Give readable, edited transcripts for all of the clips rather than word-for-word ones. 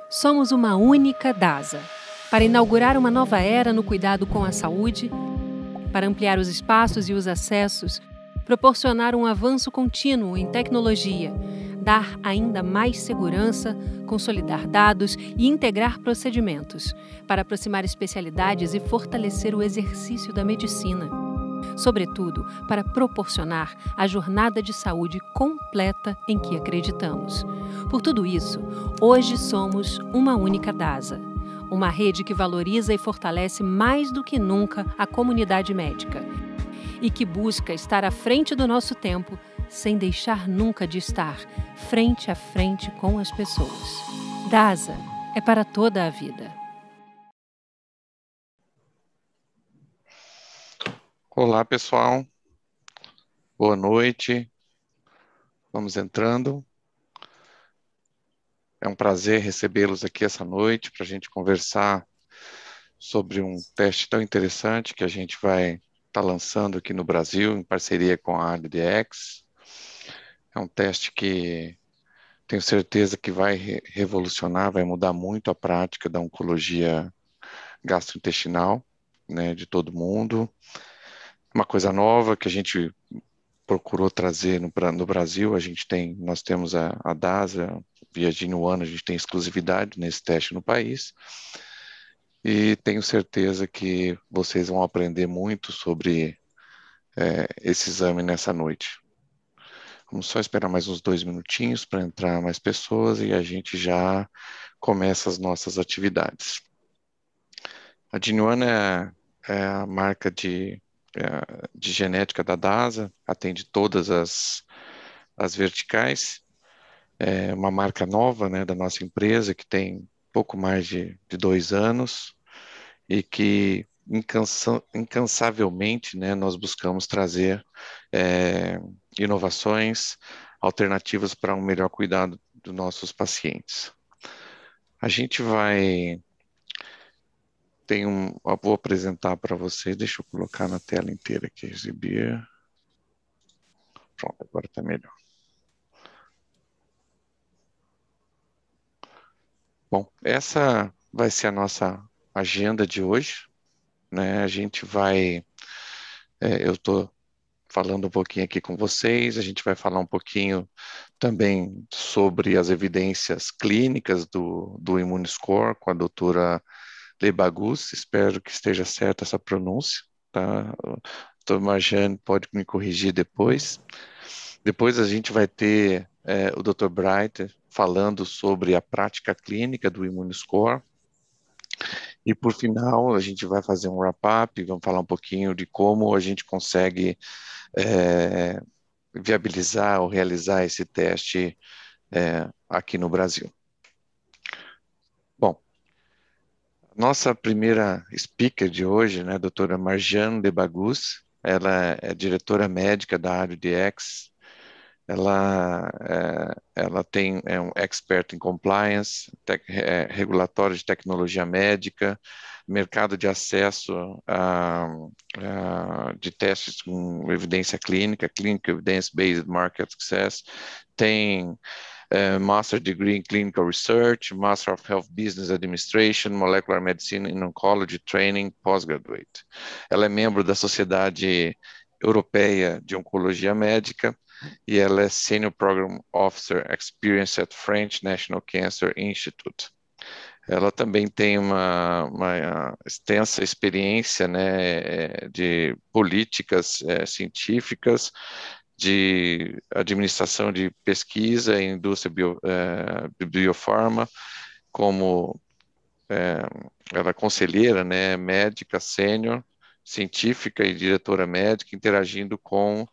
Somos uma única DASA, para inaugurar uma nova era no cuidado com a saúde, para ampliar os espaços e os acessos, proporcionar um avanço contínuo em tecnologia, dar ainda mais segurança, consolidar dados e integrar procedimentos, para aproximar especialidades e fortalecer o exercício da medicina. Sobretudo, para proporcionar a jornada de saúde completa em que acreditamos. Por tudo isso, hoje somos uma única DASA, uma rede que valoriza e fortalece mais do que nunca a comunidade médica e que busca estar à frente do nosso tempo, sem deixar nunca de estar frente a frente com as pessoas. DASA é para toda a vida. Olá, pessoal. Boa noite. Vamos entrando. É um prazer recebê-los aqui essa noite para a gente conversar sobre um teste tão interessante que a gente vai estar lançando aqui no Brasil, em parceria com a ArdX. É um teste que tenho certeza que vai revolucionar, vai mudar muito a prática da oncologia gastrointestinal, né, de todo mundo. Uma coisa nova que a gente procurou trazer no Brasil, nós temos a DASA, via Genuano, a gente tem exclusividade nesse teste no país, e tenho certeza que vocês vão aprender muito sobre esse exame nessa noite. Vamos só esperar mais uns 2 minutinhos para entrar mais pessoas e a gente já começa as nossas atividades. A Genuano é a marca de genética da DASA, atende todas as verticais. É uma marca nova, né, da nossa empresa, que tem pouco mais de 2 anos e que incansavelmente, né, nós buscamos trazer inovações, alternativas para um melhor cuidado dos nossos pacientes. A gente eu vou apresentar para vocês, deixa eu colocar na tela inteira aqui, exibir. Pronto, agora está melhor. Bom, essa vai ser a nossa agenda de hoje, né? Eu estou falando um pouquinho aqui com vocês, a gente vai falar um pouquinho também sobre as evidências clínicas do Immunoscore com a doutora Lebagus, espero que esteja certa essa pronúncia, tá? O doutor Marjane pode me corrigir depois. Depois a gente vai ter o Dr. Bright falando sobre a prática clínica do Immunoscore. E por final, a gente vai fazer um wrap-up, vamos falar um pouquinho de como a gente consegue viabilizar ou realizar esse teste aqui no Brasil. Bom, nossa primeira speaker de hoje, né, a doutora Marjane Lebagus, ela é diretora médica da ArdX. Ela é um expert em compliance, regulatório de tecnologia médica, mercado de acesso de testes com evidência clínica, Clinical Evidence-Based Market Access, tem Master Degree in Clinical Research, Master of Health Business Administration, Molecular Medicine and Oncology Training, Postgraduate. Ela é membro da Sociedade Europeia de Oncologia Médica, e ela é Senior Program Officer Experience at French National Cancer Institute. Ela também tem uma extensa experiência, né, de políticas científicas, de administração de pesquisa em indústria biofarma, como ela é conselheira, né, médica sênior, científica e diretora médica, interagindo com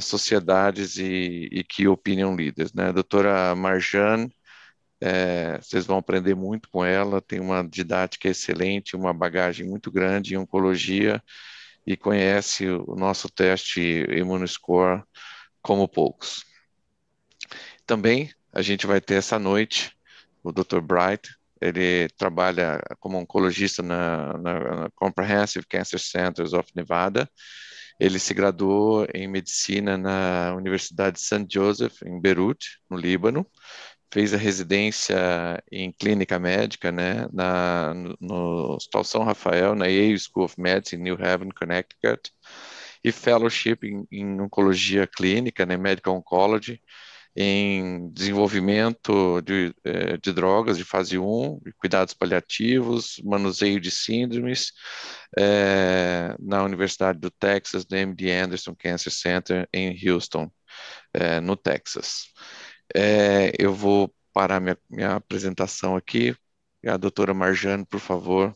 sociedades e key opinion leaders, né? A doutora Marjane, vocês vão aprender muito com ela, tem uma didática excelente, uma bagagem muito grande em oncologia e conhece o nosso teste Immunoscore como poucos. Também a gente vai ter essa noite o Dr. Bright, ele trabalha como oncologista na Comprehensive Cancer Centers of Nevada. Ele se graduou em medicina na Universidade de St. Joseph, em Beirute, no Líbano, fez a residência em clínica médica, né, no Hospital São Rafael, na Yale School of Medicine, New Haven, Connecticut, e fellowship em oncologia clínica, né, Medical Oncology, em desenvolvimento de drogas de fase 1, cuidados paliativos, manuseio de síndromes, na Universidade do Texas, no MD Anderson Cancer Center, em Houston, no Texas. Eu vou parar minha apresentação aqui. A doutora Marjane, por favor,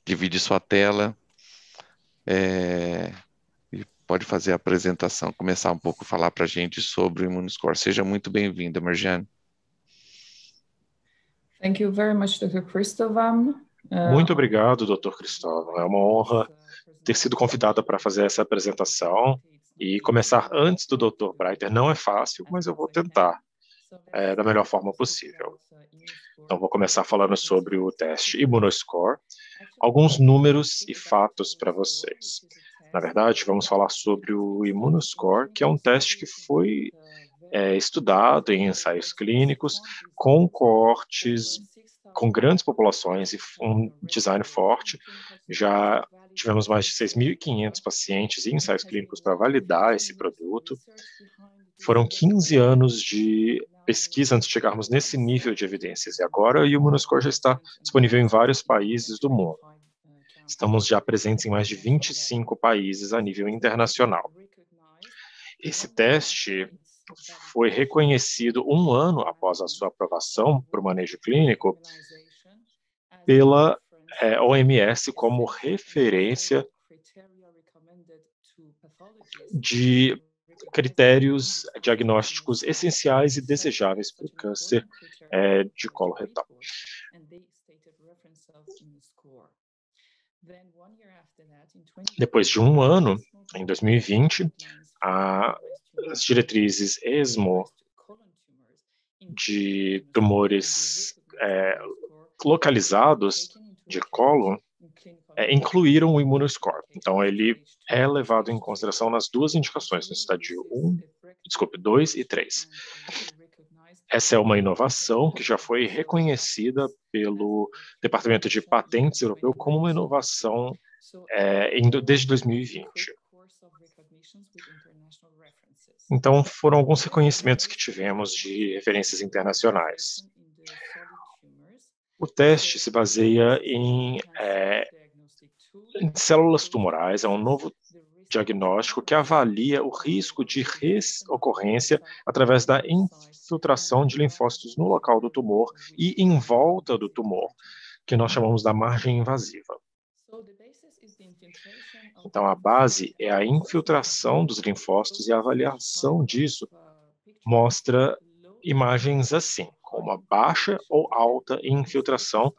divide sua tela, e pode fazer a apresentação, começar um pouco a falar para a gente sobre o Immunoscore. Seja muito bem-vinda, Marjane. Thank you very much, Dr. Cristóvão. Muito obrigado, Dr. Cristóvão. É uma honra ter sido convidada para fazer essa apresentação e começar antes do Dr. Breiter. Não é fácil, mas eu vou tentar da melhor forma possível. Então, vou começar falando sobre o teste Immunoscore, alguns números e fatos para vocês. Na verdade, vamos falar sobre o Immunoscore, que é um teste que foi estudado em ensaios clínicos com coortes, com grandes populações e um design forte. Já tivemos mais de 6.500 pacientes em ensaios clínicos para validar esse produto. Foram 15 anos de pesquisa antes de chegarmos nesse nível de evidências. E agora o Immunoscore já está disponível em vários países do mundo. Estamos já presentes em mais de 25 países a nível internacional. Esse teste foi reconhecido um ano após a sua aprovação para o manejo clínico pela OMS como referência de critérios diagnósticos essenciais e desejáveis para o câncer de colo retal. Depois de um ano, em 2020, as diretrizes ESMO de tumores localizados de colo incluíram o Immunoscore. Então, ele é levado em consideração nas duas indicações, no estádio 2 e 3. Essa é uma inovação que já foi reconhecida pelo Departamento de Patentes Europeu como uma inovação desde 2020. Então, foram alguns reconhecimentos que tivemos de referências internacionais. O teste se baseia em células tumorais, é um novo diagnóstico que avalia o risco de reocorrência através da infiltração de linfócitos no local do tumor e em volta do tumor, que nós chamamos da margem invasiva. Então, a base é a infiltração dos linfócitos e a avaliação disso mostra imagens assim, com uma baixa ou alta infiltração,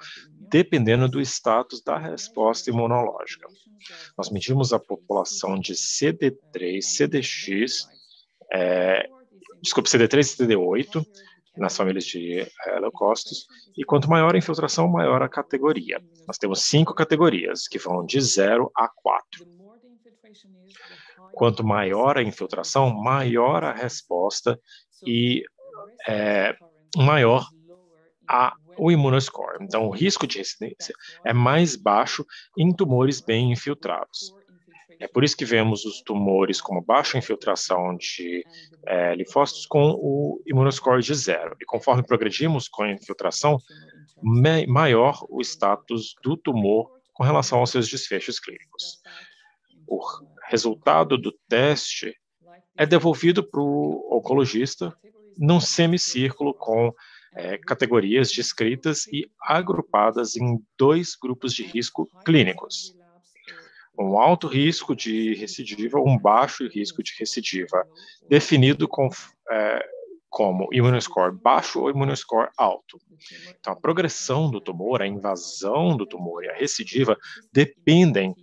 dependendo do status da resposta imunológica. Nós medimos a população de CD3, CDX, CD3 e CD8, nas famílias de leucócitos, e quanto maior a infiltração, maior a categoria. Nós temos 5 categorias, que vão de 0 a 4. Quanto maior a infiltração, maior a resposta e maior o Immunoscore. Então, o risco de recidência é mais baixo em tumores bem infiltrados. É por isso que vemos os tumores com baixa infiltração de linfócitos com o Immunoscore de 0. E conforme progredimos com a infiltração, maior o status do tumor com relação aos seus desfechos clínicos. O resultado do teste é devolvido para o oncologista num semicírculo com categorias descritas e agrupadas em 2 grupos de risco clínicos. Um alto risco de recidiva, um baixo risco de recidiva, definido como Immunoscore baixo ou Immunoscore alto. Então, a progressão do tumor, a invasão do tumor e a recidiva dependem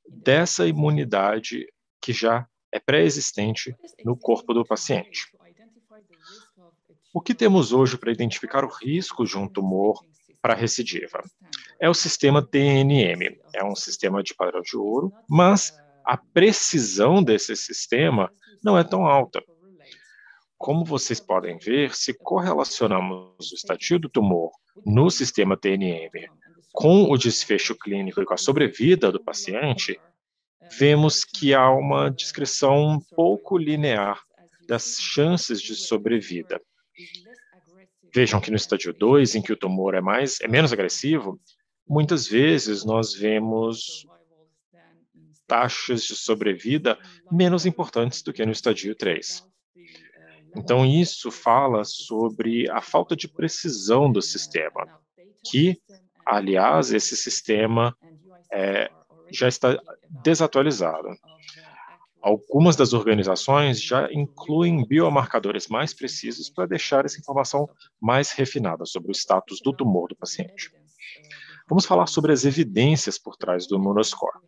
dessa imunidade que já é pré-existente no corpo do paciente. O que temos hoje para identificar o risco de um tumor para recidiva? É o sistema TNM, é um sistema de padrão de ouro, mas a precisão desse sistema não é tão alta. Como vocês podem ver, se correlacionamos o estadio do tumor no sistema TNM com o desfecho clínico e com a sobrevida do paciente, vemos que há uma descrição um pouco linear das chances de sobrevida. Vejam que no estádio 2, em que o tumor é menos agressivo, muitas vezes nós vemos taxas de sobrevida menos importantes do que no estádio 3. Então, isso fala sobre a falta de precisão do sistema, que, aliás, esse sistema já está desatualizado. Algumas das organizações já incluem biomarcadores mais precisos para deixar essa informação mais refinada sobre o status do tumor do paciente. Vamos falar sobre as evidências por trás do Immunoscore.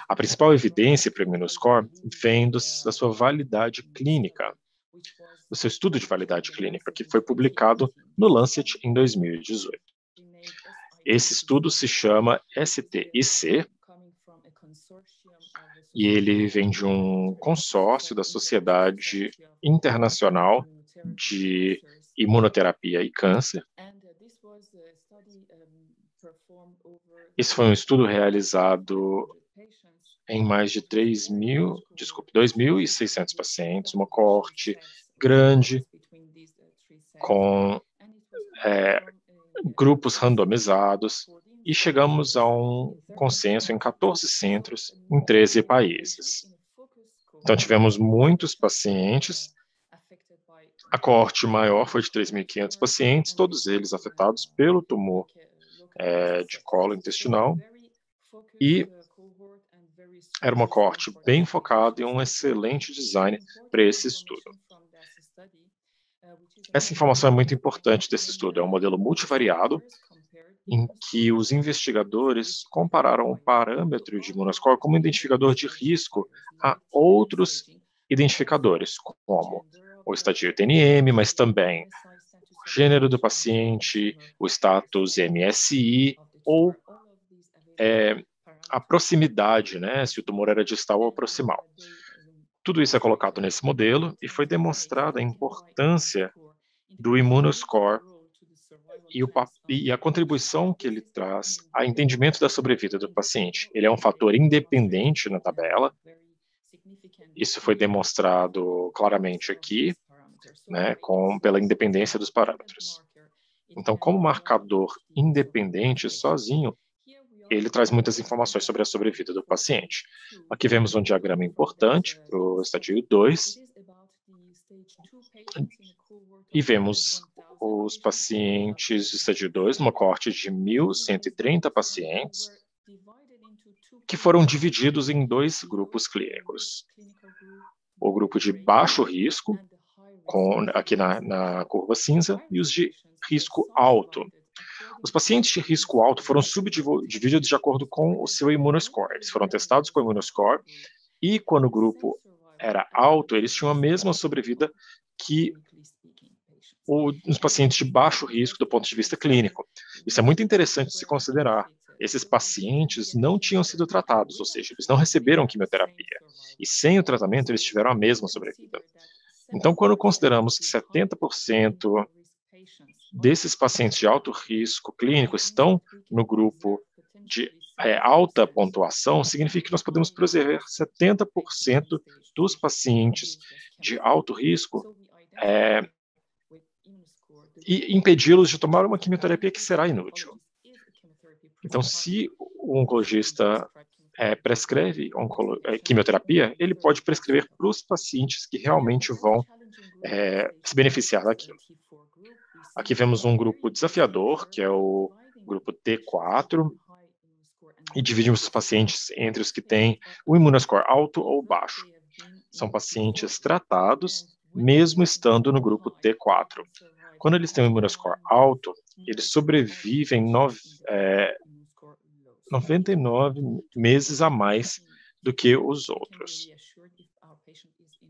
A principal evidência para o Immunoscore vem da sua validade clínica, do seu estudo de validade clínica, que foi publicado no Lancet em 2018. Esse estudo se chama STIC, e ele vem de um consórcio da Sociedade Internacional de Imunoterapia e Câncer. Esse foi um estudo realizado em mais de 2.600 pacientes, uma coorte grande, com grupos randomizados, e chegamos a um consenso em 14 centros, em 13 países. Então, tivemos muitos pacientes. A coorte maior foi de 3.500 pacientes, todos eles afetados pelo tumor de colo intestinal, e era uma coorte bem focada e um excelente design para esse estudo. Essa informação é muito importante desse estudo. É um modelo multivariado, em que os investigadores compararam o parâmetro de Immunoscore como identificador de risco a outros identificadores, como o estadio TNM, mas também o gênero do paciente, o status MSI, ou a proximidade, né, se o tumor era distal ou proximal. Tudo isso é colocado nesse modelo e foi demonstrada a importância do Immunoscore e a contribuição que ele traz ao entendimento da sobrevida do paciente. Ele é um fator independente na tabela. Isso foi demonstrado claramente aqui, né, pela independência dos parâmetros. Então, como marcador independente sozinho, ele traz muitas informações sobre a sobrevida do paciente. Aqui vemos um diagrama importante para o estádio 2, e vemos os pacientes do estádio 2, numa coorte de 1.130 pacientes, que foram divididos em dois grupos clínicos. O grupo de baixo risco, aqui na curva cinza, e os de risco alto. Os pacientes de risco alto foram subdivididos de acordo com o seu Immunoscore. Eles foram testados com o Immunoscore, e quando o grupo era alto, eles tinham a mesma sobrevida que os pacientes de baixo risco do ponto de vista clínico. Isso é muito interessante de se considerar. Esses pacientes não tinham sido tratados, ou seja, eles não receberam quimioterapia. E sem o tratamento, eles tiveram a mesma sobrevida. Então, quando consideramos que 70% desses pacientes de alto risco clínico estão no grupo de alta pontuação, significa que nós podemos preservar 70% dos pacientes de alto risco e impedi-los de tomar uma quimioterapia que será inútil. Então, se o oncologista prescreve quimioterapia, ele pode prescrever para os pacientes que realmente vão se beneficiar daquilo. Aqui vemos um grupo desafiador, que é o grupo T4, e dividimos os pacientes entre os que têm o Immunoscore alto ou baixo. São pacientes tratados, mesmo estando no grupo T4. Quando eles têm um Immunoscore alto, eles sobrevivem 99 meses a mais do que os outros.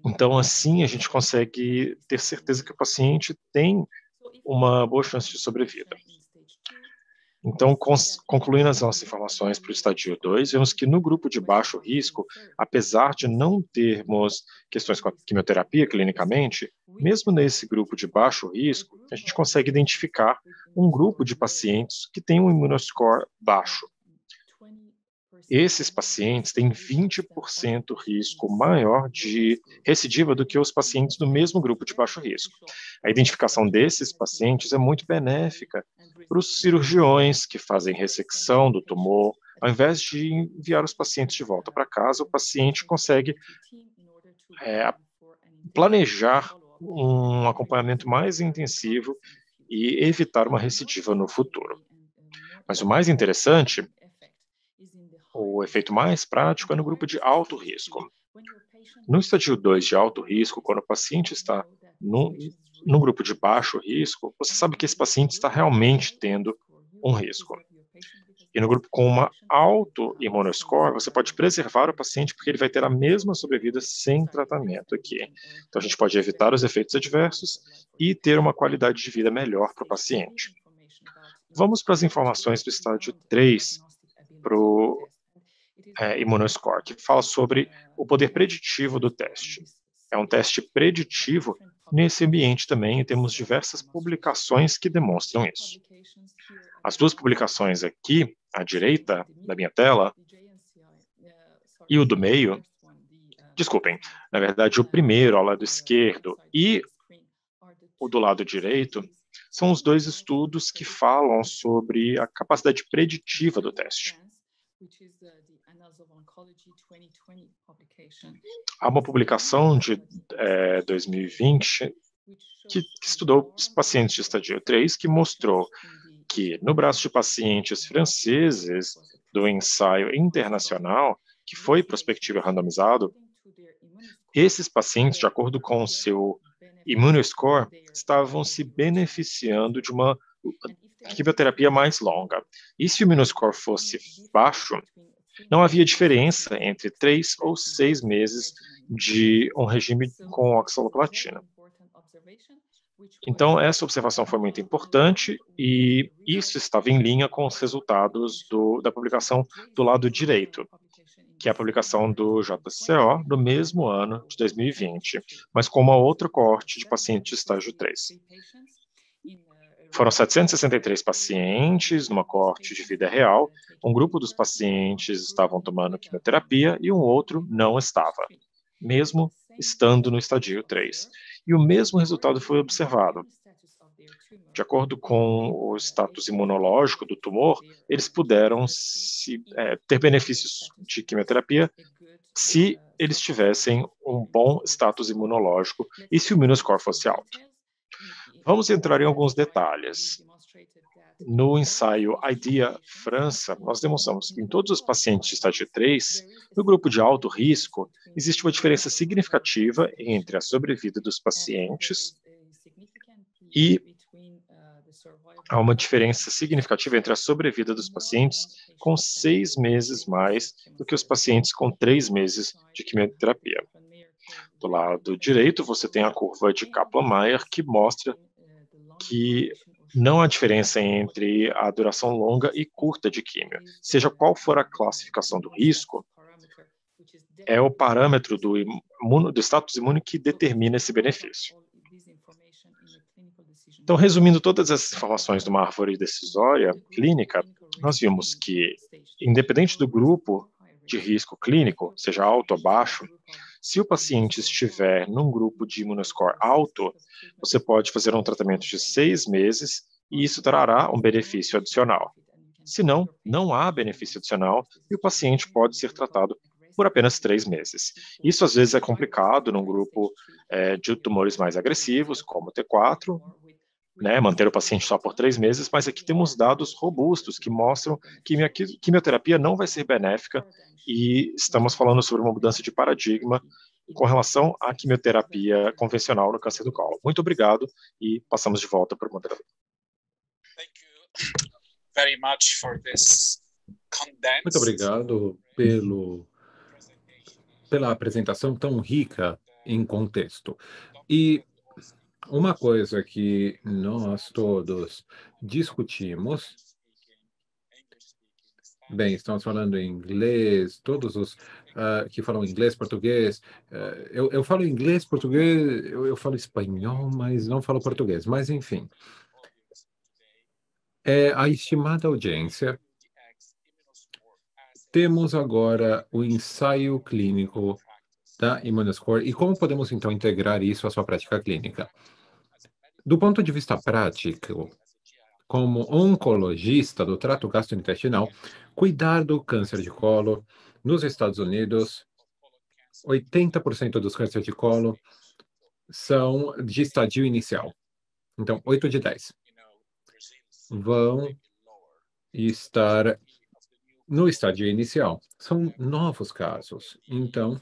Então, assim, a gente consegue ter certeza que o paciente tem uma boa chance de sobrevida. Então, concluindo as nossas informações para o estadio 2, vemos que no grupo de baixo risco, apesar de não termos questões com a quimioterapia clinicamente, mesmo nesse grupo de baixo risco, a gente consegue identificar um grupo de pacientes que tem um imunoscore baixo. Esses pacientes têm 20% risco maior de recidiva do que os pacientes do mesmo grupo de baixo risco. A identificação desses pacientes é muito benéfica para os cirurgiões que fazem ressecção do tumor. Ao invés de enviar os pacientes de volta para casa, o paciente consegue planejar um acompanhamento mais intensivo e evitar uma recidiva no futuro. Mas o mais interessante, o efeito mais prático é no grupo de alto risco. No estadio 2 de alto risco, quando o paciente está num grupo de baixo risco, você sabe que esse paciente está realmente tendo um risco. E no grupo com uma alto imunoscore, você pode preservar o paciente porque ele vai ter a mesma sobrevida sem tratamento aqui. Então, a gente pode evitar os efeitos adversos e ter uma qualidade de vida melhor para o paciente. Vamos para as informações do estádio 3, para o Immunoscore, que fala sobre o poder preditivo do teste. É um teste preditivo nesse ambiente também, e temos diversas publicações que demonstram isso. As duas publicações aqui, à direita da minha tela, e o do meio, desculpem, na verdade o primeiro ao lado esquerdo e o do lado direito, são os dois estudos que falam sobre a capacidade preditiva do teste. Há uma publicação de 2020 que estudou os pacientes de estadio 3, que mostrou que no braço de pacientes franceses do ensaio internacional, que foi prospectivo e randomizado, esses pacientes, de acordo com o seu Immunoscore, estavam se beneficiando de uma quimioterapia mais longa. E se o Immunoscore fosse baixo, não havia diferença entre 3 ou 6 meses de um regime com oxaliplatina. Então, essa observação foi muito importante e isso estava em linha com os resultados da publicação do lado direito, que é a publicação do JCO do mesmo ano de 2020, mas com uma outra coorte de pacientes de estágio 3. Foram 763 pacientes numa coorte de vida real. Um grupo dos pacientes estavam tomando quimioterapia e um outro não estava, mesmo estando no estadio 3. E o mesmo resultado foi observado. De acordo com o status imunológico do tumor, eles puderam ter benefícios de quimioterapia se eles tivessem um bom status imunológico e se o Immunoscore fosse alto. Vamos entrar em alguns detalhes. No ensaio IDEA França, nós demonstramos que em todos os pacientes de estágio 3, no grupo de alto risco, existe uma diferença significativa entre a sobrevida dos pacientes e há uma diferença significativa entre a sobrevida dos pacientes com 6 meses mais do que os pacientes com 3 meses de quimioterapia. Do lado direito, você tem a curva de Kaplan-Meier, que mostra que não há diferença entre a duração longa e curta de químio. Seja qual for a classificação do risco, é o parâmetro do status imune que determina esse benefício. Então, resumindo todas essas informações de uma árvore decisória clínica, nós vimos que, independente do grupo de risco clínico, seja alto ou baixo, se o paciente estiver num grupo de Immunoscore alto, você pode fazer um tratamento de 6 meses e isso trará um benefício adicional. Se não, não há benefício adicional e o paciente pode ser tratado por apenas 3 meses. Isso às vezes é complicado num grupo de tumores mais agressivos, como o T4, manter o paciente só por 3 meses, mas aqui temos dados robustos que mostram que a quimioterapia não vai ser benéfica e estamos falando sobre uma mudança de paradigma com relação à quimioterapia convencional no câncer do colo. Muito obrigado e passamos de volta para o moderador. Muito obrigado pela apresentação tão rica em contexto. E uma coisa que nós todos discutimos Bem, estamos falando em inglês, todos os que falam inglês, português. Eu falo inglês, português, eu falo espanhol, mas não falo português. Mas, enfim, a estimada audiência. Temos agora o ensaio clínico da Immunoscore e como podemos, então, integrar isso à sua prática clínica. Do ponto de vista prático, como oncologista do trato gastrointestinal, cuidar do câncer de colo nos Estados Unidos, 80% dos cânceres de colo são de estadio inicial. Então, 8 de 10 vão estar no estadio inicial. São novos casos, então,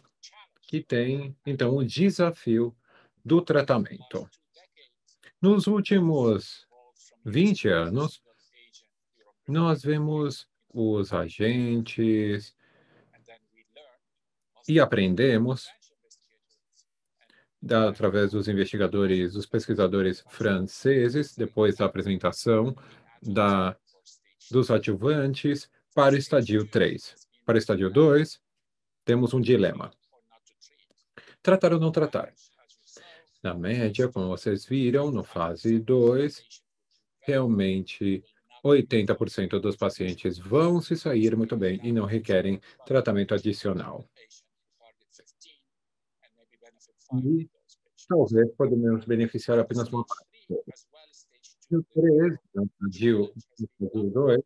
que tem, então, o desafio do tratamento. Nos últimos 20 anos, nós vemos os agentes e aprendemos, através dos investigadores, dos pesquisadores franceses, depois da apresentação dos adjuvantes, para o estadio 3. Para o estadio 2, temos um dilema. Tratar ou não tratar? Na média, como vocês viram, no fase 2, realmente 80% dos pacientes vão se sair muito bem e não requerem tratamento adicional. E talvez podemos beneficiar apenas uma parte. No 3, no estadio 2,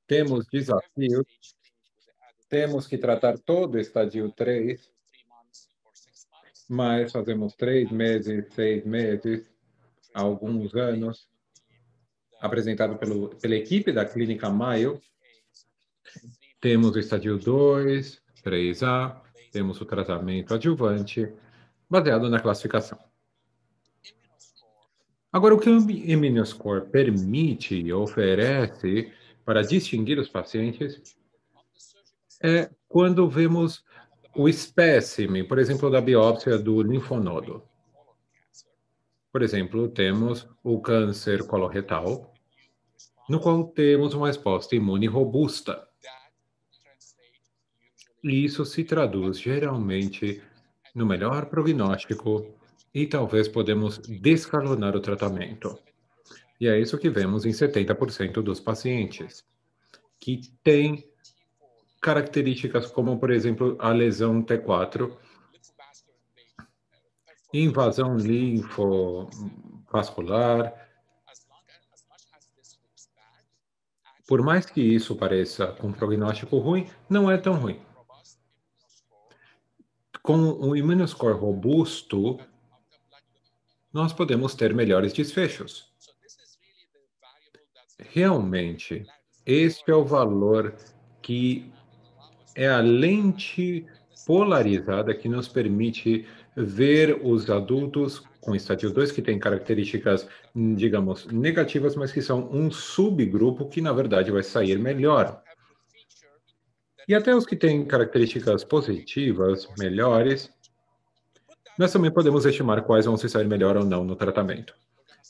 temos desafios, temos que tratar todo o estadio 3, mas fazemos 3 meses, 6 meses, alguns anos, apresentado pela equipe da Clínica Mayo. Temos o estadio 2, 3A, temos o tratamento adjuvante, baseado na classificação. Agora, o que o Immunoscore permite e oferece para distinguir os pacientes é quando vemos o espécime, por exemplo, da biópsia do linfonodo. Por exemplo, temos o câncer coloretal, no qual temos uma resposta imune robusta. E isso se traduz geralmente no melhor prognóstico e talvez podemos descalonar o tratamento. E é isso que vemos em 70% dos pacientes, que têm características como, por exemplo, a lesão T4, invasão linfovascular. Por mais que isso pareça com prognóstico ruim, não é tão ruim. Com um Immunoscore robusto, nós podemos ter melhores desfechos. Realmente, este é o valor que é a lente polarizada que nos permite ver os adultos com estádio 2 que têm características, digamos, negativas, mas que são um subgrupo que, na verdade, vai sair melhor. E até os que têm características positivas, melhores, nós também podemos estimar quais vão se sair melhor ou não no tratamento.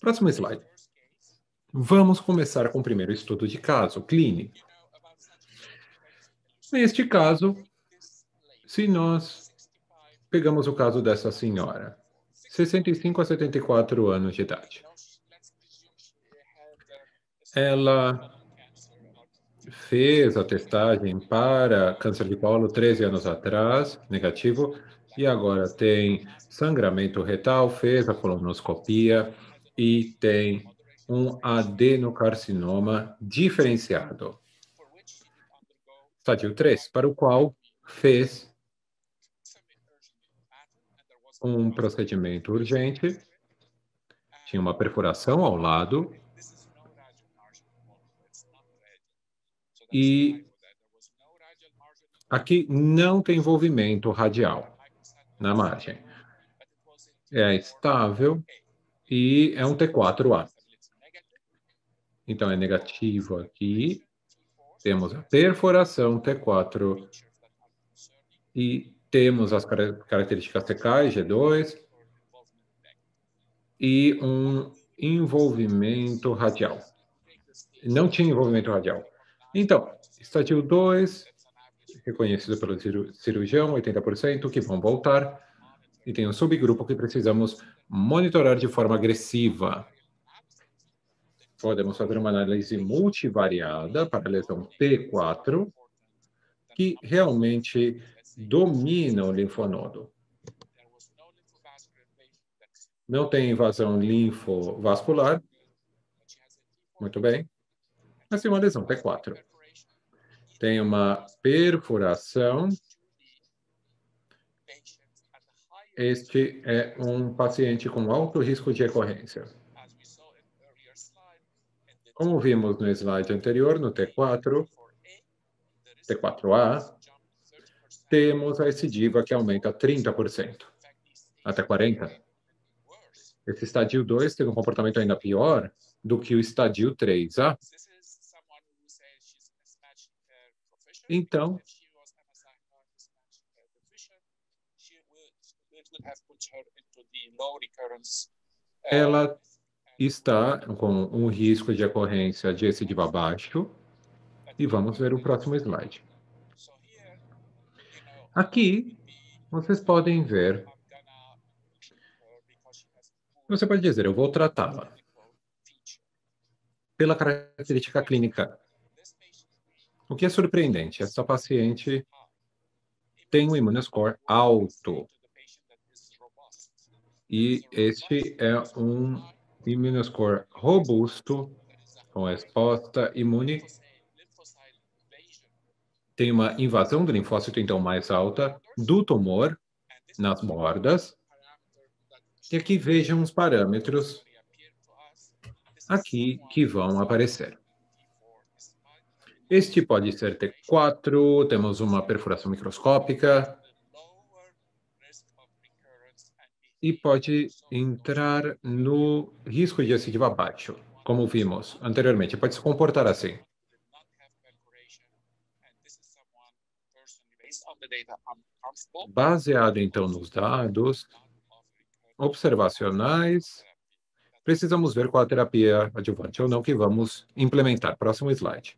Próximo slide. Vamos começar com o primeiro estudo de caso, clínico. Neste caso, se nós pegamos o caso dessa senhora, 65 a 74 anos de idade. Ela fez a testagem para câncer de colo 13 anos atrás, negativo, e agora tem sangramento retal, fez a colonoscopia e tem um adenocarcinoma diferenciado. Estádio 3, para o qual fez um procedimento urgente, tinha uma perfuração ao lado e aqui não tem envolvimento radial na margem. É estável e é um T4A. Então é negativo aqui. Temos a perfuração T4 e temos as características TK e G2 e um envolvimento radial. Não tinha envolvimento radial. Então, estádio 2, reconhecido pelo cirurgião, 80%, que vão voltar. E tem um subgrupo que precisamos monitorar de forma agressiva. Podemos fazer uma análise multivariada para a lesão T4, que realmente domina o linfonodo. Não tem invasão linfovascular. Muito bem. Mas tem uma lesão T4. Tem uma perfuração. Este é um paciente com alto risco de recorrência. Como vimos no slide anterior, no T4, T4A, temos a recidiva que aumenta 30%, até 40%. Esse estadio 2 teve um comportamento ainda pior do que o estadio 3A. Então, ela está com um risco de ocorrência de recidiva baixo. E vamos ver o próximo slide. Aqui, vocês podem ver. Você pode dizer, eu vou tratá-la pela característica clínica. O que é surpreendente, essa paciente tem um imunoscore alto. E este é um imunoscore robusto, com resposta imune. Tem uma invasão do linfócito, então, mais alta, do tumor nas bordas. E aqui vejam os parâmetros aqui que vão aparecer. Este pode ser T4, temos uma perfuração microscópica. E pode entrar no risco de recidiva baixo, como vimos anteriormente. Pode se comportar assim. Baseado, então, nos dados observacionais, precisamos ver qual a terapia adjuvante ou não que vamos implementar. Próximo slide.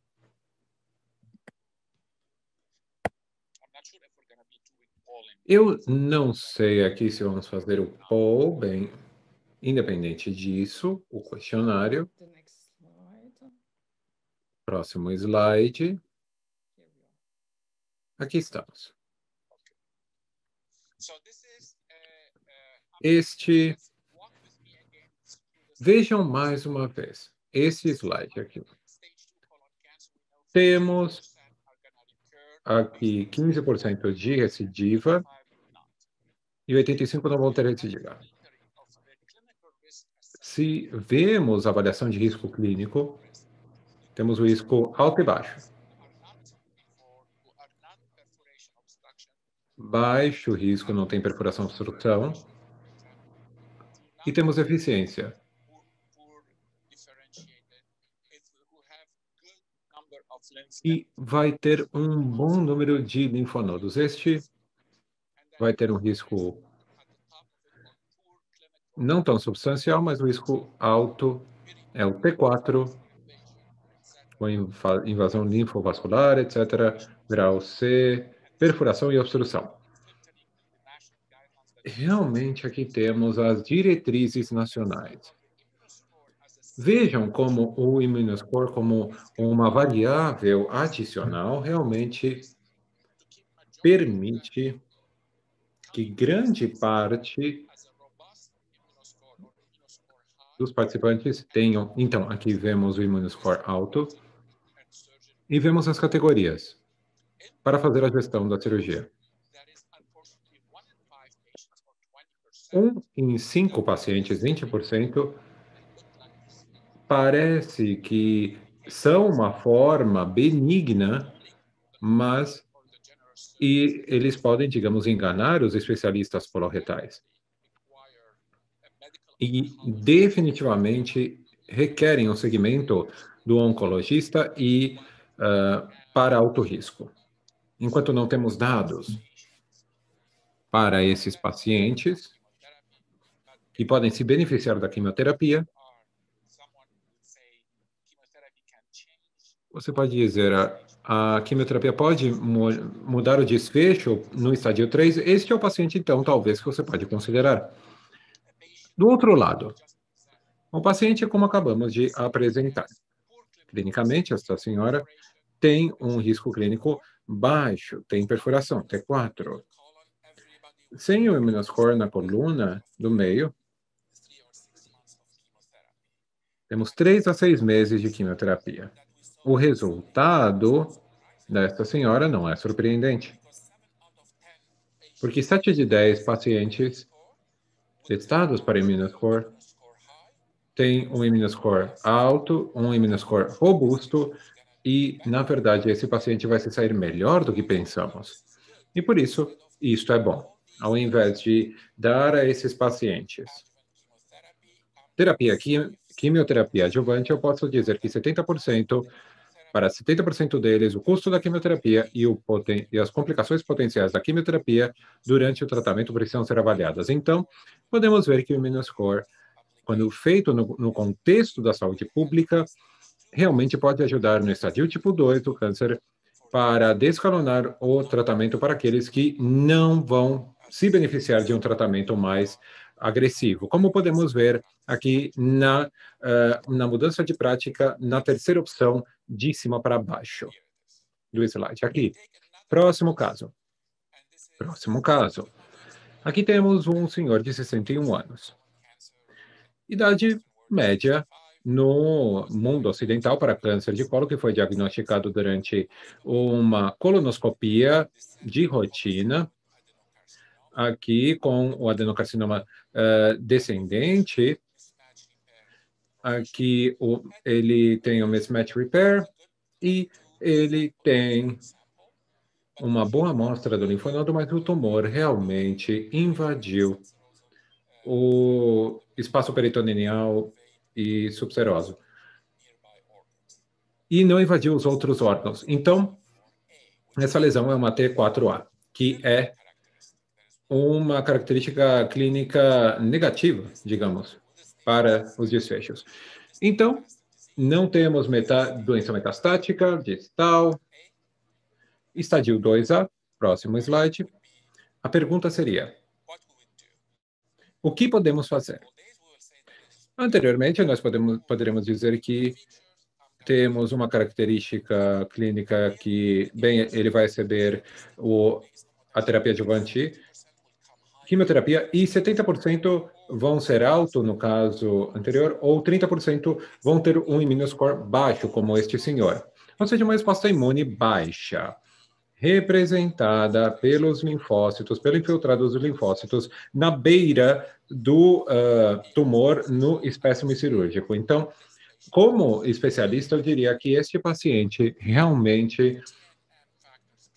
Eu não sei aqui se vamos fazer o poll, bem, independente disso, o questionário. Próximo slide. Aqui estamos. Vejam mais uma vez, esse slide aqui. Temos aqui 15% de recidiva e 85% não vão ter recidiva. Se vemos a avaliação de risco clínico, temos o risco alto e baixo. Baixo risco, não tem perfuração obstrução. E temos eficiência. E vai ter um bom número de linfonodos. Este vai ter um risco não tão substancial, mas o risco alto é o T4, com invasão linfovascular, etc. Grau C, perfuração e obstrução. Realmente aqui temos as diretrizes nacionais. Vejam como o imunoscore, como uma variável adicional, realmente permite que grande parte dos participantes tenham. Então, aqui vemos o imunoscore alto e vemos as categorias para fazer a gestão da cirurgia. 1 em 5 pacientes, 20%, parece que são uma forma benigna, mas eles podem, digamos, enganar os especialistas coloretais. E definitivamente requerem um segmento do oncologista e para alto risco. Enquanto não temos dados para esses pacientes que podem se beneficiar da quimioterapia, Você pode dizer, a quimioterapia pode mudar o desfecho no estádio 3? Este é o paciente, então, talvez, que você pode considerar. Do outro lado, o paciente, como acabamos de apresentar, clinicamente, esta senhora tem um risco clínico baixo, tem perfuração, T4. Sem o Immunoscore na coluna do meio, temos 3 a 6 meses de quimioterapia. O resultado desta senhora não é surpreendente, porque 7 de 10 pacientes testados para Immunoscore têm um Immunoscore alto, um Immunoscore robusto, e, na verdade, esse paciente vai se sair melhor do que pensamos. E, por isso, isto é bom. Ao invés de dar a esses pacientes quimioterapia adjuvante, eu posso dizer que 70%, para 70% deles, o custo da quimioterapia e as complicações potenciais da quimioterapia durante o tratamento precisam ser avaliadas. Então, podemos ver que o Immunoscore, quando feito no contexto da saúde pública, realmente pode ajudar no estadio tipo 2 do câncer para descalonar o tratamento para aqueles que não vão se beneficiar de um tratamento mais agressivo. Como podemos ver aqui na mudança de prática, na terceira opção, de cima para baixo do slide. Aqui, próximo caso. Próximo caso. Aqui temos um senhor de 61 anos. Idade média no mundo ocidental para câncer de colo, que foi diagnosticado durante uma colonoscopia de rotina, aqui com o adenocarcinoma descendente. Aqui ele tem o mismatch repair e ele tem uma boa amostra do linfonodo, mas o tumor realmente invadiu o espaço peritoneal e subseroso e não invadiu os outros órgãos. Então, essa lesão é uma T4A, que é uma característica clínica negativa, digamos, para os desfechos. Então, não temos doença metastática, distal, estadio 2A, próximo slide. A pergunta seria: o que podemos fazer? Anteriormente, nós poderíamos dizer que temos uma característica clínica que, bem, ele vai receber a terapia adjuvante, quimioterapia, e 70% vão ser alto, no caso anterior, ou 30% vão ter um Immunoscore baixo, como este senhor. Ou seja, uma resposta imune baixa, representada pelos linfócitos, pelo infiltrado dos linfócitos, na beira do tumor no espécime cirúrgico. Então, como especialista, eu diria que este paciente realmente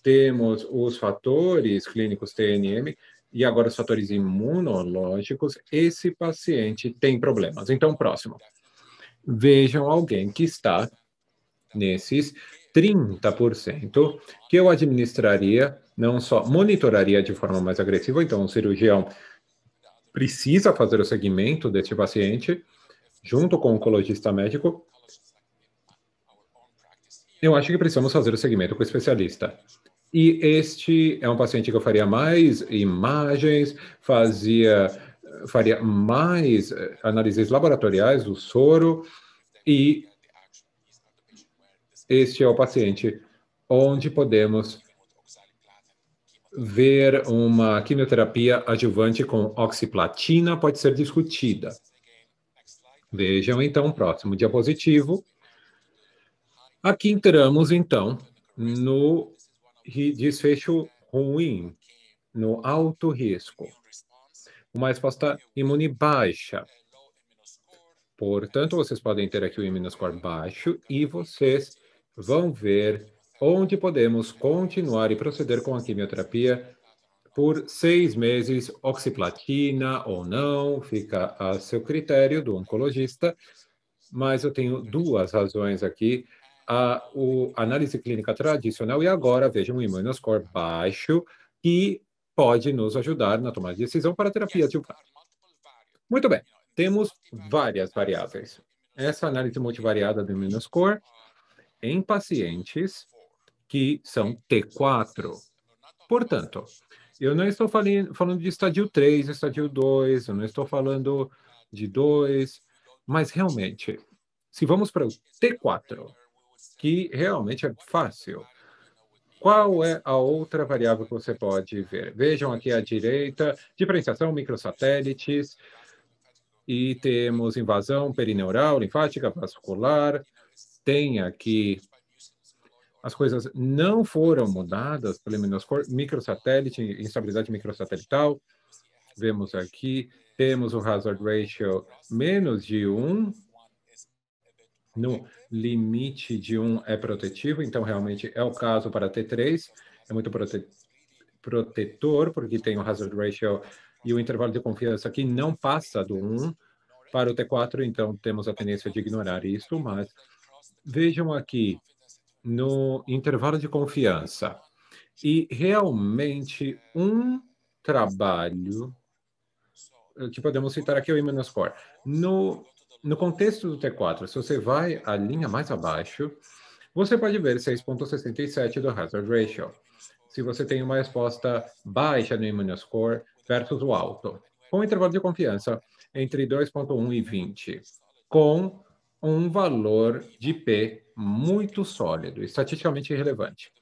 temos os fatores clínicos TNM e agora os fatores imunológicos, esse paciente tem problemas. Então, próximo. Vejam alguém que está nesses 30% que eu administraria, não só monitoraria de forma mais agressiva, então o cirurgião precisa fazer o segmento deste paciente, junto com o oncologista médico. Eu acho que precisamos fazer o segmento com o especialista. E este é um paciente que eu faria mais imagens, faria mais análises laboratoriais do soro, e este é o paciente onde podemos ver uma quimioterapia adjuvante com oxiplatina, pode ser discutida. Vejam, então, o próximo diapositivo. Aqui entramos, então, no desfecho ruim, no alto risco. Uma resposta imune baixa. Portanto, vocês podem ter aqui o Immunoscore baixo e vocês vão ver onde podemos continuar e proceder com a quimioterapia por 6 meses, oxiplatina ou não, fica a seu critério do oncologista, mas eu tenho 2 razões aqui. A análise clínica tradicional e agora, vejam, um Immunoscore baixo, que pode nos ajudar na tomada de decisão para a terapia adjuvante. Muito bem, temos várias variáveis. Essa análise multivariada do Immunoscore em pacientes que são T4. Portanto, eu não estou falando de estadio 3, estadio 2, eu não estou falando de 2, mas realmente, se vamos para o T4, que realmente é fácil, qual é a outra variável que você pode ver? Vejam aqui à direita, diferenciação, microsatélites, e temos invasão perineural, linfática, vascular, tem aqui as coisas não foram mudadas pelo Immunoscore, microsatélite, instabilidade microsatelital. Vemos aqui, temos o hazard ratio menos de 1, no limite de 1 é protetivo, então realmente é o caso para T3, é muito protetor, porque tem o hazard ratio e o intervalo de confiança que não passa do 1 para o T4, então temos a tendência de ignorar isso, mas vejam aqui, no intervalo de confiança. E realmente um trabalho que podemos citar aqui é o Immunoscore. No contexto do T4, se você vai a linha mais abaixo, você pode ver 6,67 do hazard ratio. Se você tem uma resposta baixa no Immunoscore versus o alto, com intervalo de confiança entre 2,1 e 20, com um valor de P muito sólido, estatisticamente relevante.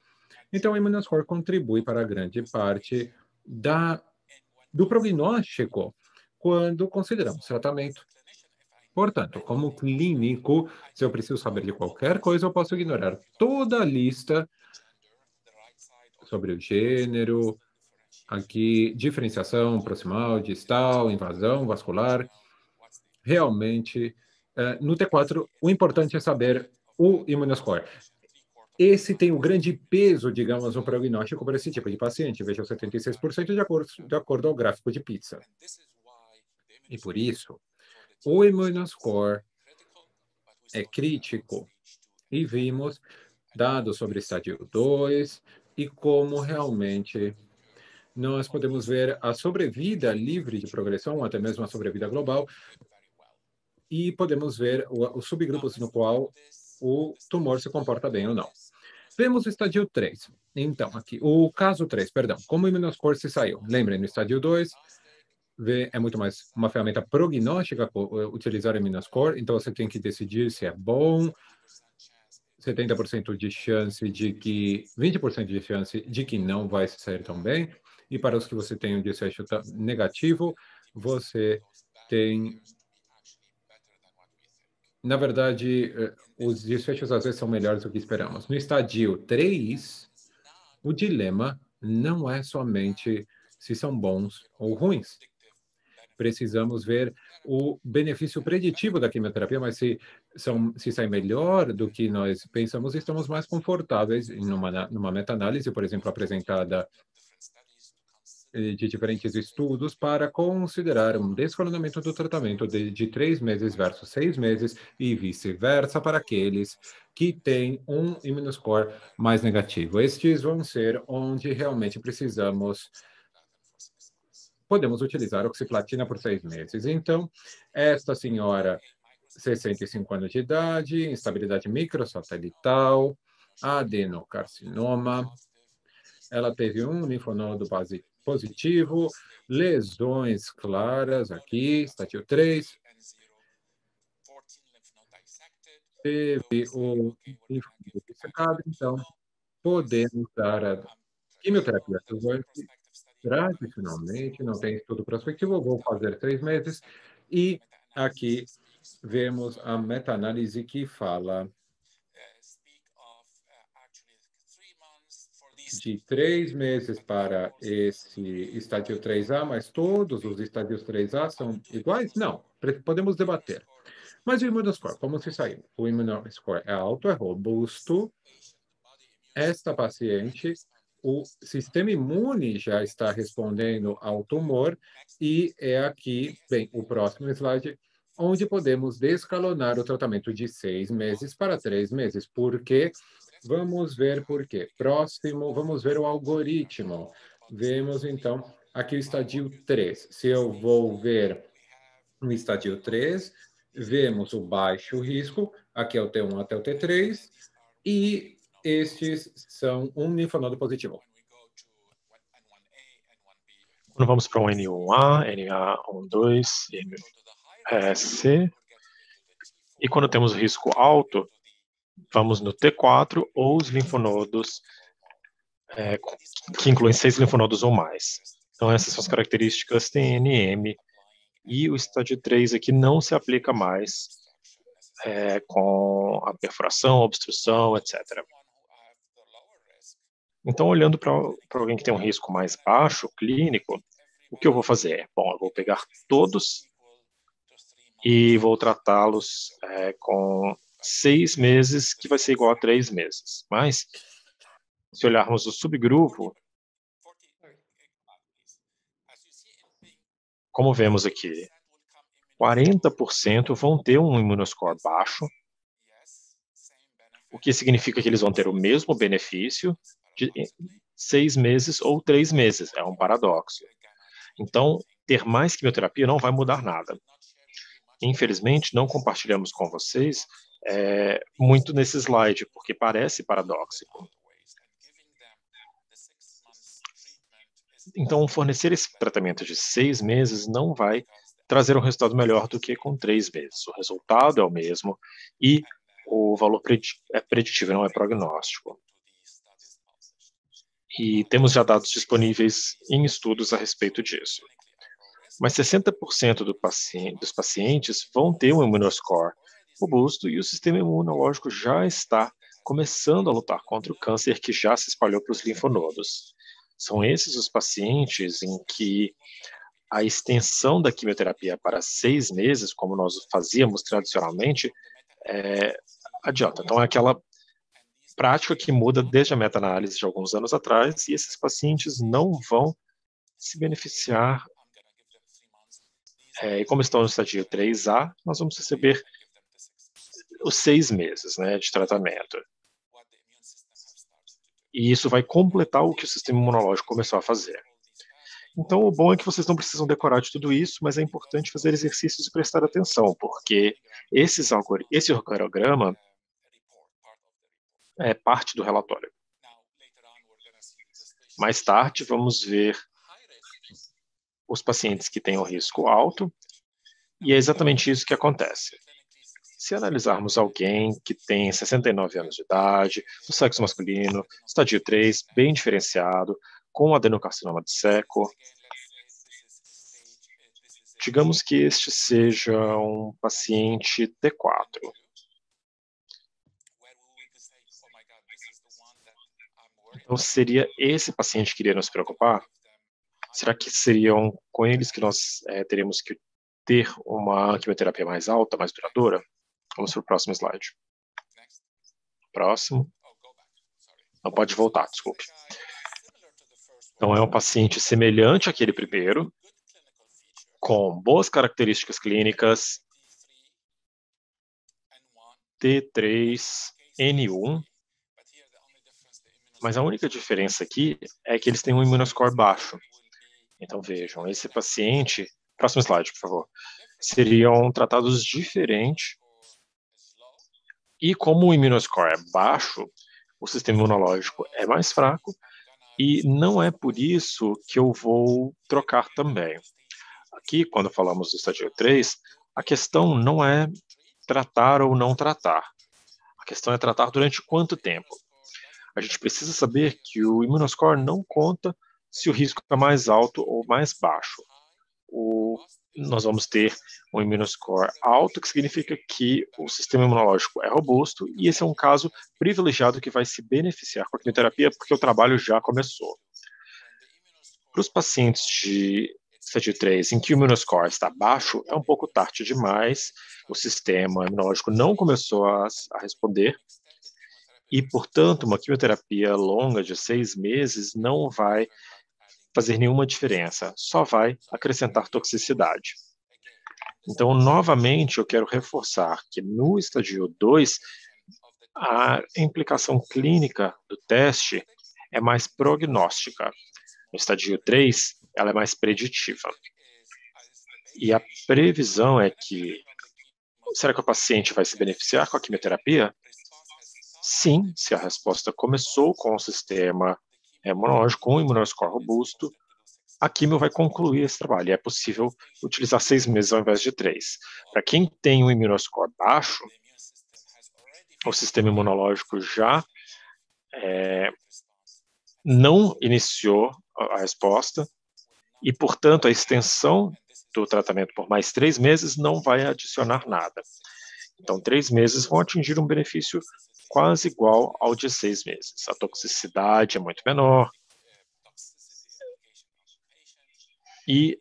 Então, o Immunoscore contribui para grande parte do prognóstico quando consideramos tratamento. Portanto, como clínico, se eu preciso saber de qualquer coisa, eu posso ignorar toda a lista sobre o gênero, aqui, diferenciação proximal, distal, invasão vascular. Realmente, no T4, o importante é saber o Immunoscore. Esse tem o grande peso, digamos, no prognóstico para esse tipo de paciente. Veja, 76% de acordo ao gráfico de Pizza. E por isso, o Immunoscore é crítico. E vimos dados sobre estádio 2 e como realmente nós podemos ver a sobrevida livre de progressão, até mesmo a sobrevida global, e podemos ver os subgrupos no qual o tumor se comporta bem ou não. Vemos o estádio 3. Então, aqui, o caso 3, perdão, como o Immunoscore se saiu. Lembrem, no estádio 2, é muito mais uma ferramenta prognóstica utilizar o Immunoscore, então você tem que decidir se é bom, 70% de chance de que, 20% de chance de que não vai sair tão bem, e para os que você tem um desfecho negativo, você tem, na verdade, os desfechos às vezes são melhores do que esperamos. No estádio 3, o dilema não é somente se são bons ou ruins. Precisamos ver o benefício preditivo da quimioterapia, mas se sai melhor do que nós pensamos, estamos mais confortáveis numa meta-análise, por exemplo, apresentada de diferentes estudos para considerar um descolonamento do tratamento de 3 meses versus 6 meses e vice-versa para aqueles que têm um Immunoscore mais negativo. Estes vão ser onde realmente podemos utilizar oxiplatina por 6 meses. Então, esta senhora, 65 anos de idade, instabilidade microsatelital, adenocarcinoma, ela teve um linfonodo base positivo, lesões claras aqui, estádio 3, teve o linfonodo dissecado, então podemos dar a quimioterapia adjuvante. Tradicionalmente, não tem estudo prospectivo, vou fazer 3 meses, e aqui vemos a meta-análise que fala de 3 meses para esse estádio 3A, mas todos os estádios 3A são iguais? Não, podemos debater. Mas o Immunoscore, como se saiu? O Immunoscore é alto, é robusto. Esta paciente, o sistema imune já está respondendo ao tumor, e é aqui, bem, o próximo slide, onde podemos descalonar o tratamento de 6 meses para 3 meses. Por quê? Vamos ver por quê. Próximo, vamos ver o algoritmo. Vemos, então, aqui o estadio 3. Se eu vou ver no estadio 3, vemos o baixo risco, aqui é o T1 até o T3, e estes são um linfonodo positivo. Quando vamos para um N1A, NA12, NC, e quando temos risco alto, vamos no T4 ou os linfonodos que incluem 6 linfonodos ou mais. Então essas são as características TNM, e o estágio 3 aqui não se aplica mais com a perfuração, obstrução, etc. Então, olhando para alguém que tem um risco mais baixo, clínico, o que eu vou fazer? Bom, eu vou pegar todos e vou tratá-los com 6 meses, que vai ser igual a 3 meses. Mas, se olharmos o subgrupo, como vemos aqui, 40% vão ter um imunoscore baixo, o que significa que eles vão ter o mesmo benefício de 6 meses ou 3 meses. É um paradoxo. Então, ter mais quimioterapia não vai mudar nada. Infelizmente, não compartilhamos com vocês muito nesse slide, porque parece paradóxico. Então, fornecer esse tratamento de 6 meses não vai trazer um resultado melhor do que com 3 meses. O resultado é o mesmo e o valor é preditivo, não é prognóstico. E temos já dados disponíveis em estudos a respeito disso. Mas 60% dos pacientes vão ter um imunoscore robusto e o sistema imunológico já está começando a lutar contra o câncer que já se espalhou para os linfonodos. São esses os pacientes em que a extensão da quimioterapia para 6 meses, como nós fazíamos tradicionalmente, adianta. Então, é aquela prática que muda desde a meta-análise de alguns anos atrás, e esses pacientes não vão se beneficiar. E como estão no estadio 3A, nós vamos receber os 6 meses de tratamento. E isso vai completar o que o sistema imunológico começou a fazer. Então, o bom é que vocês não precisam decorar de tudo isso, mas é importante fazer exercícios e prestar atenção, porque esse organograma é parte do relatório. Mais tarde, vamos ver os pacientes que têm o risco alto, e é exatamente isso que acontece. Se analisarmos alguém que tem 69 anos de idade, do sexo masculino, estadio 3, bem diferenciado, com adenocarcinoma de seco, digamos que este seja um paciente T4. Então, seria esse paciente que iria nos preocupar? Será que seriam com eles que nós teríamos que ter uma quimioterapia mais alta, mais duradoura? Vamos para o próximo slide. Próximo. Não, pode voltar, desculpe. Então, é um paciente semelhante àquele primeiro, com boas características clínicas, T3, N1, mas a única diferença aqui é que eles têm um imunoscore baixo. Então, vejam, esse paciente, próximo slide, por favor, seriam tratados diferente, e como o imunoscore é baixo, o sistema imunológico é mais fraco, e não é por isso que eu vou trocar também. Aqui, quando falamos do estadio 3, a questão não é tratar ou não tratar. A questão é tratar durante quanto tempo. A gente precisa saber que o imunoscore não conta se o risco é mais alto ou mais baixo. Nós vamos ter um imunoscore alto, que significa que o sistema imunológico é robusto, e esse é um caso privilegiado que vai se beneficiar com a quimioterapia, porque o trabalho já começou. Para os pacientes de estadio 3, em que o imunoscore está baixo, é um pouco tarde demais, o sistema imunológico não começou a responder, e, portanto, uma quimioterapia longa de 6 meses não vai fazer nenhuma diferença, só vai acrescentar toxicidade. Então, novamente, eu quero reforçar que no estadio 2, a implicação clínica do teste é mais prognóstica. No estadio 3, ela é mais preditiva. E a previsão é que, será que o paciente vai se beneficiar com a quimioterapia? Sim, se a resposta começou com o sistema imunológico, com um imunoscore robusto, a quimio vai concluir esse trabalho. E é possível utilizar 6 meses ao invés de 3. Para quem tem um imunoscore baixo, o sistema imunológico já não iniciou a resposta e, portanto, a extensão do tratamento por mais 3 meses não vai adicionar nada. Então, 3 meses vão atingir um benefício quase igual ao de 6 meses. A toxicidade é muito menor e,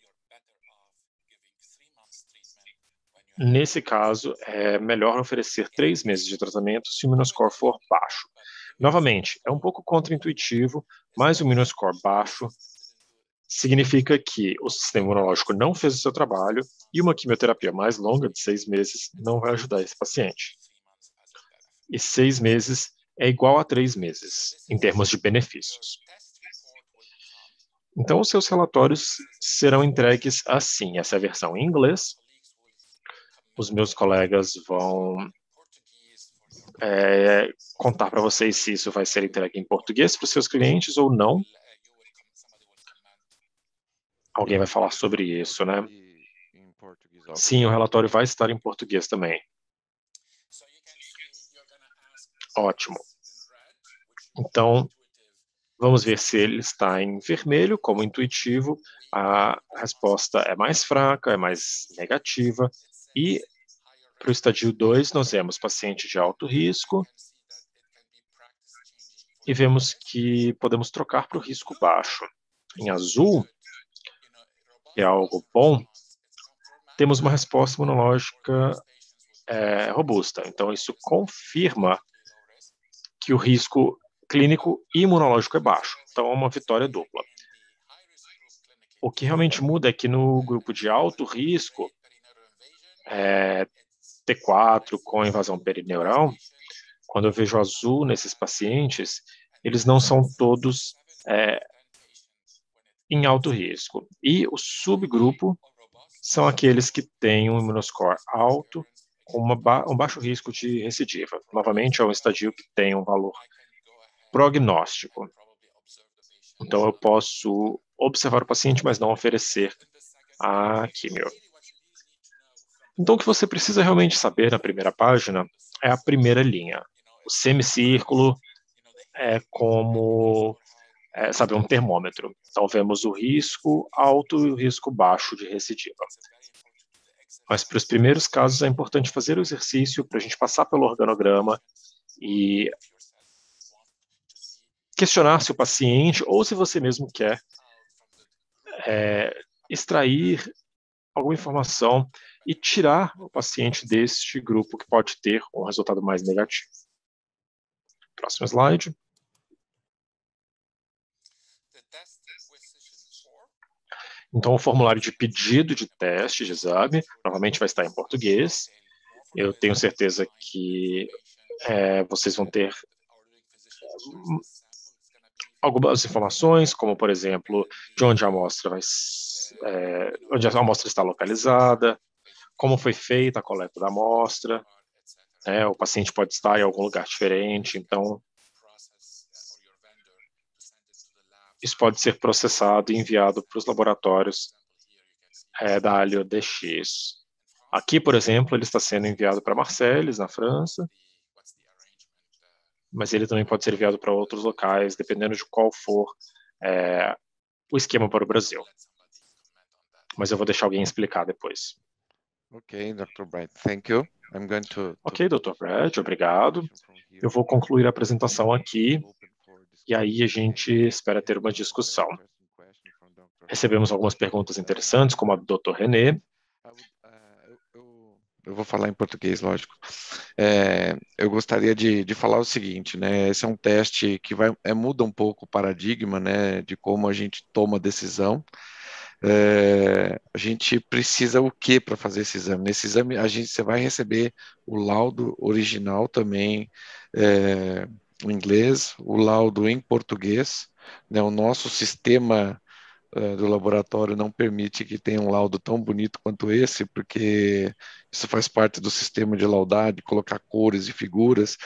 nesse caso, é melhor oferecer 3 meses de tratamento se o imunoscore for baixo. Novamente, é um pouco contraintuitivo, mas o imunoscore baixo significa que o sistema imunológico não fez o seu trabalho e uma quimioterapia mais longa, de 6 meses, não vai ajudar esse paciente. E 6 meses é igual a 3 meses, em termos de benefícios. Então, os seus relatórios serão entregues assim. Essa é a versão em inglês. Os meus colegas vão contar para vocês se isso vai ser entregue em português para os seus clientes ou não. Alguém vai falar sobre isso, né? Sim, o relatório vai estar em português também. Ótimo. Então, vamos ver se ele está em vermelho, como intuitivo. A resposta é mais fraca, é mais negativa. E para o estadio 2, nós vemos paciente de alto risco. E vemos que podemos trocar para o risco baixo. Em azul, que é algo bom, temos uma resposta imunológica robusta. Então, isso confirma que o risco clínico e imunológico é baixo. Então, é uma vitória dupla. O que realmente muda é que no grupo de alto risco, T4 com invasão perineural, quando eu vejo azul nesses pacientes, eles não são todos em alto risco. E o subgrupo são aqueles que têm um imunoscore alto com um baixo risco de recidiva. Novamente, é um estadio que tem um valor prognóstico. Então, eu posso observar o paciente, mas não oferecer a quimio. Então, o que você precisa realmente saber na primeira página é a primeira linha. O semicírculo é como, sabe, um termômetro. Então, vemos o risco alto e o risco baixo de recidiva. Mas para os primeiros casos é importante fazer o exercício para a gente passar pelo organograma e questionar se o paciente ou se você mesmo quer extrair alguma informação e tirar o paciente deste grupo que pode ter um resultado mais negativo. Próximo slide. Então, o formulário de pedido de teste de exame, novamente vai estar em português. Eu tenho certeza que vocês vão ter algumas informações, como, por exemplo, de onde a amostra onde a amostra está localizada, como foi feita a coleta da amostra, o paciente pode estar em algum lugar diferente, então isso pode ser processado e enviado para os laboratórios da AlioDX. Aqui, por exemplo, ele está sendo enviado para Marseilles, na França, mas ele também pode ser enviado para outros locais, dependendo de qual for o esquema para o Brasil. Mas eu vou deixar alguém explicar depois. Ok, Dr. Bright, thank you. I'm going to... Ok, Dr. Brad, obrigado. Eu vou concluir a apresentação aqui e aí a gente espera ter uma discussão. Recebemos algumas perguntas interessantes, como a do Dr. René. Eu vou falar em português, lógico. Eu gostaria de falar o seguinte, né? Esse é um teste que muda um pouco o paradigma, né, de como a gente toma decisão. A gente precisa o que para fazer esse exame? Nesse exame, você vai receber o laudo original também em inglês, o laudo em português, né? O nosso sistema do laboratório não permite que tenha um laudo tão bonito quanto esse, porque isso faz parte do sistema de laudar, de colocar cores e figuras,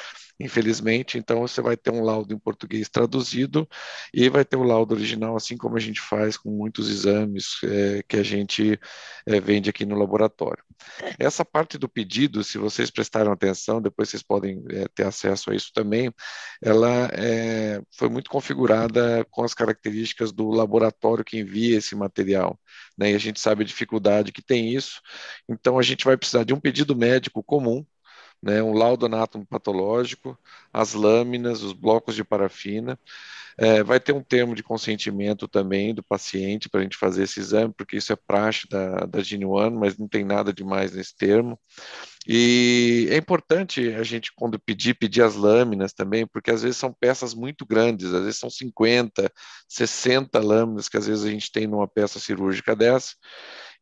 infelizmente. Então, você vai ter um laudo em português traduzido e vai ter o laudo original, assim como a gente faz com muitos exames que a gente vende aqui no laboratório. Essa parte do pedido, se vocês prestaram atenção, depois vocês podem ter acesso a isso também, ela foi muito configurada com as características do laboratório que envia esse material, né? E a gente sabe a dificuldade que tem isso, então a gente vai precisar de um pedido médico comum, né, um laudo anátomo patológico, as lâminas, os blocos de parafina. Vai ter um termo de consentimento também do paciente para a gente fazer esse exame, porque isso é praxe da Gene One, mas não tem nada demais nesse termo. E é importante a gente, quando pedir as lâminas também, porque às vezes são peças muito grandes, às vezes são 50, 60 lâminas que às vezes a gente tem numa peça cirúrgica dessa.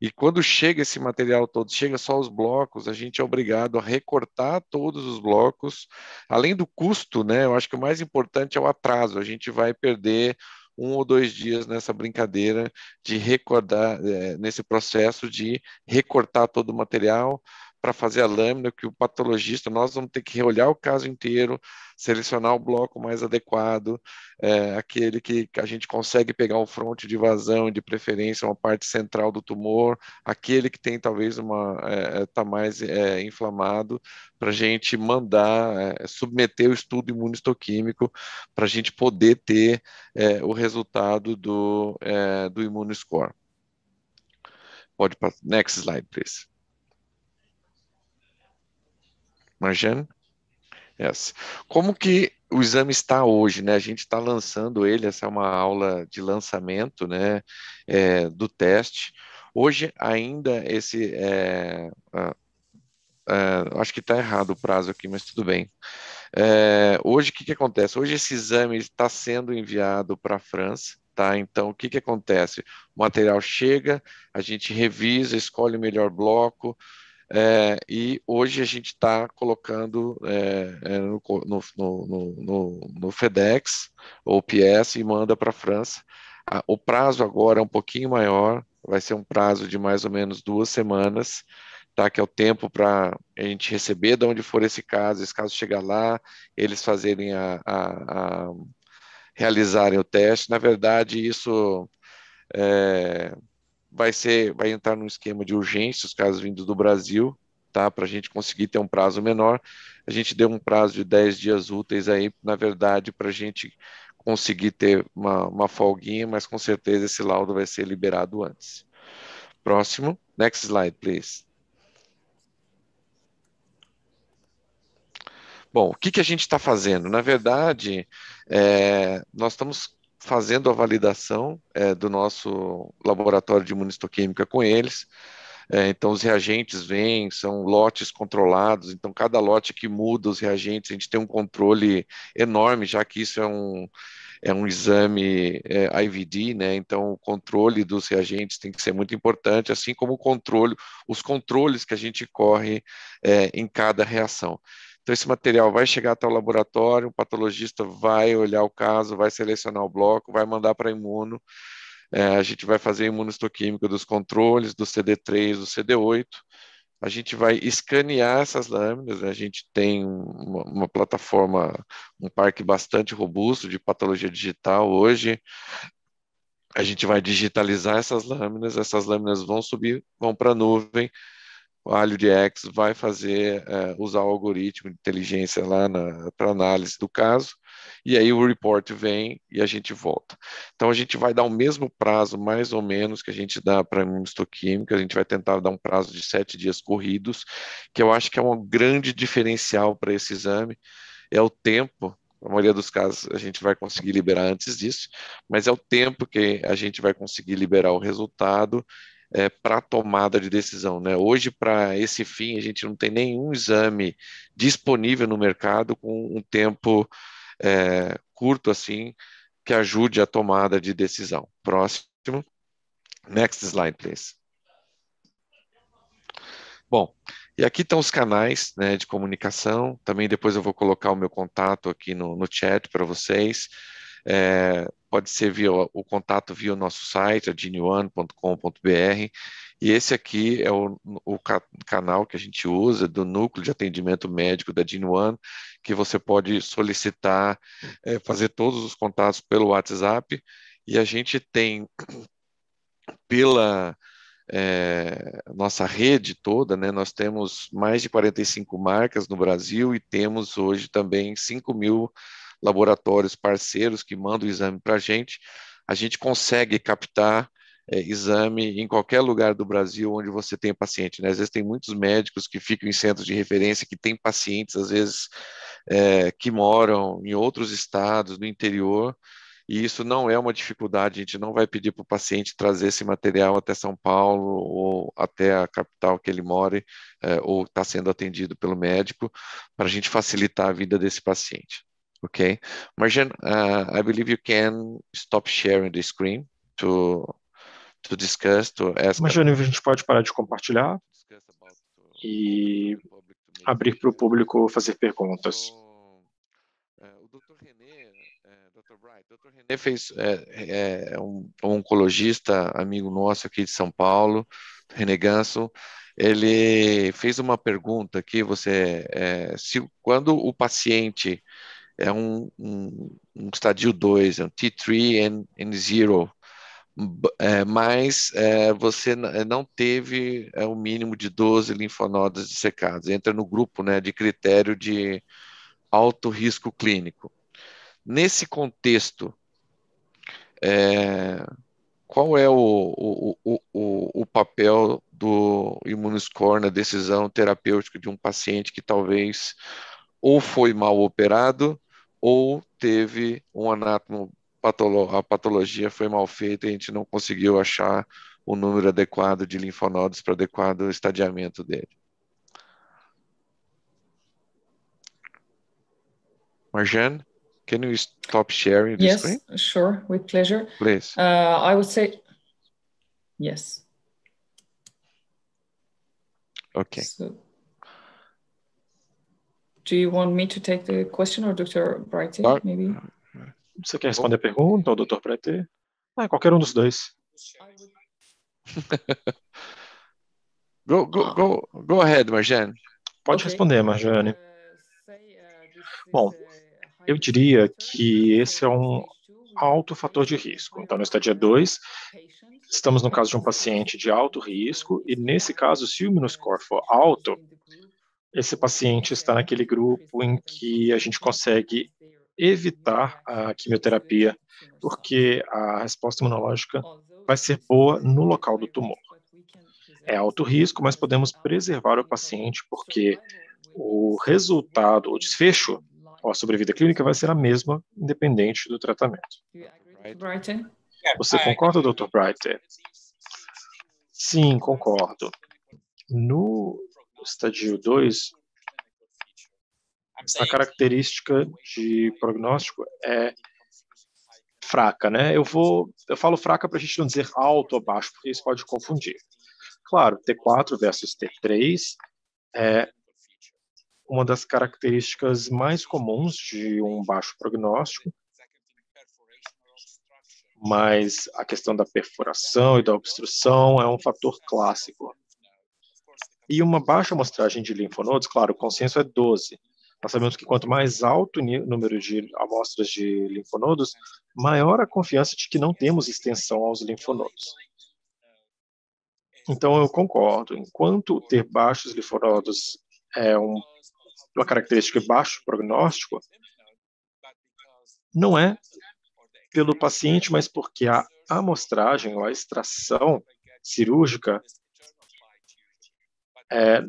E quando chega esse material todo, chega só os blocos, a gente é obrigado a recortar todos os blocos. Além do custo, né? Eu acho que o mais importante é o atraso. A gente vai perder 1 ou 2 dias nessa brincadeira de recordar, nesse processo de recortar todo o material para fazer a lâmina, que o patologista, nós vamos ter que reolhar o caso inteiro, selecionar o bloco mais adequado, aquele que a gente consegue pegar um fronte de vazão, de preferência uma parte central do tumor, aquele que tem talvez está mais inflamado, para a gente mandar, submeter o estudo imunohistoquímico, para a gente poder ter o resultado do Immunoscore. Pode passar. Next slide, please. Marjane? Yes. Como que o exame está hoje, né? A gente está lançando ele, essa é uma aula de lançamento, né, do teste. Hoje ainda acho que está errado o prazo aqui, mas tudo bem. Hoje, o que acontece? Hoje esse exame está sendo enviado para a França, tá? Então, o que acontece? O material chega, a gente revisa, escolhe o melhor bloco, e hoje a gente está colocando no FedEx ou UPS e manda para a França. O prazo agora é um pouquinho maior, vai ser um prazo de mais ou menos 2 semanas, tá? Que é o tempo para a gente receber de onde for esse caso chegar lá, eles fazerem realizarem o teste. Na verdade, isso vai entrar num esquema de urgência, os casos vindos do Brasil, tá? Para a gente conseguir ter um prazo menor. A gente deu um prazo de 10 dias úteis aí, na verdade, para a gente conseguir ter uma folguinha, mas com certeza esse laudo vai ser liberado antes. Próximo. Next slide, please. Bom, o que a gente está fazendo? Na verdade, nós estamos fazendo a validação do nosso laboratório de imunistoquímica com eles. Então, os reagentes vêm, são lotes controlados, então cada lote que muda os reagentes, a gente tem um controle enorme, já que isso é um exame IVD, né? Então, o controle dos reagentes tem que ser muito importante, assim como os controles que a gente corre em cada reação. Então, esse material vai chegar até o laboratório, o patologista vai olhar o caso, vai selecionar o bloco, vai mandar para a imuno. A gente vai fazer a imunohistoquímica dos controles, do CD3, do CD8. A gente vai escanear essas lâminas, né? A gente tem uma plataforma, um parque bastante robusto de patologia digital hoje. A gente vai digitalizar essas lâminas vão subir, vão para a nuvem. O AlhoDx vai usar o algoritmo de inteligência lá para análise do caso, e aí o report vem e a gente volta. Então, a gente vai dar o mesmo prazo, mais ou menos, que a gente dá para a imunistoquímica, a gente vai tentar dar um prazo de 7 dias corridos, que eu acho que é um grande diferencial para esse exame, é o tempo. Na maioria dos casos, a gente vai conseguir liberar antes disso, mas é o tempo que a gente vai conseguir liberar o resultado para a tomada de decisão, né? Hoje, para esse fim, a gente não tem nenhum exame disponível no mercado com um tempo curto assim que ajude a tomada de decisão. Próximo. Next slide, please. Bom, e aqui estão os canais, né, de comunicação. Também depois eu vou colocar o meu contato aqui no chat para vocês. Pode ser o contato via o nosso site, a geneone.com.br, E esse aqui é o canal que a gente usa do núcleo de atendimento médico da GeneOne, que você pode solicitar, fazer todos os contatos pelo WhatsApp, e a gente tem pela nossa rede toda, né, nós temos mais de 45 marcas no Brasil e temos hoje também 5.000 laboratórios parceiros que mandam o exame para a gente. A gente consegue captar exame em qualquer lugar do Brasil onde você tem paciente, né? Às vezes tem muitos médicos que ficam em centros de referência que têm pacientes, às vezes, que moram em outros estados, no interior, e isso não é uma dificuldade, a gente não vai pedir para o paciente trazer esse material até São Paulo ou até a capital que ele mora, ou está sendo atendido pelo médico, para a gente facilitar a vida desse paciente. Ok? Marjan, I believe you can stop sharing the screen to discuss, to ask. Marjane, a gente pode parar de compartilhar e abrir para o público fazer perguntas. O Dr. René, Dr. Bright, Dr. René fez um oncologista, amigo nosso aqui de São Paulo, René Ganso. Ele fez uma pergunta aqui, quando o paciente é um estadio 2, é um T3 and 0, mas você não teve o mínimo de 12 linfonodos dissecados, entra no grupo, né, de critério de alto risco clínico. Nesse contexto, qual é o papel do Immunoscore na decisão terapêutica de um paciente que talvez ou foi mal operado ou teve um anátomo, a patologia foi mal feita e a gente não conseguiu achar o número adequado de linfonodos para o adequado estadiamento dele? Marjane, can you stop sharing the screen? Yes, sure, with pleasure. Please. I would say yes. Okay. So, do you want me to take the question or Dr. Brighty, maybe? Você quer responder a pergunta ou Dr. Brighty? Qualquer um dos dois. Go ahead, Marjane. Pode responder, Marjane. Bom, eu diria que esse é um alto fator de risco. Então, no estádio 2, estamos no caso de um paciente de alto risco, e nesse caso, se o Immunoscore for alto, esse paciente está naquele grupo em que a gente consegue evitar a quimioterapia, porque a resposta imunológica vai ser boa no local do tumor. É alto risco, mas podemos preservar o paciente, porque o resultado, o desfecho, ou a sobrevida clínica vai ser a mesma, independente do tratamento. Você concorda, Dr. Bright? Sim, concordo. No estádio 2, a característica de prognóstico é fraca, né? Eu falo fraca para a gente não dizer alto ou baixo, porque isso pode confundir. Claro, T4 versus T3 é uma das características mais comuns de um baixo prognóstico, mas a questão da perfuração e da obstrução é um fator clássico. E uma baixa amostragem de linfonodos, claro, o consenso é 12. Nós sabemos que quanto mais alto o número de amostras de linfonodos, maior a confiança de que não temos extensão aos linfonodos. Então, eu concordo. Enquanto ter baixos linfonodos é uma característica de baixo prognóstico, não é pelo paciente, mas porque a amostragem ou a extração cirúrgica,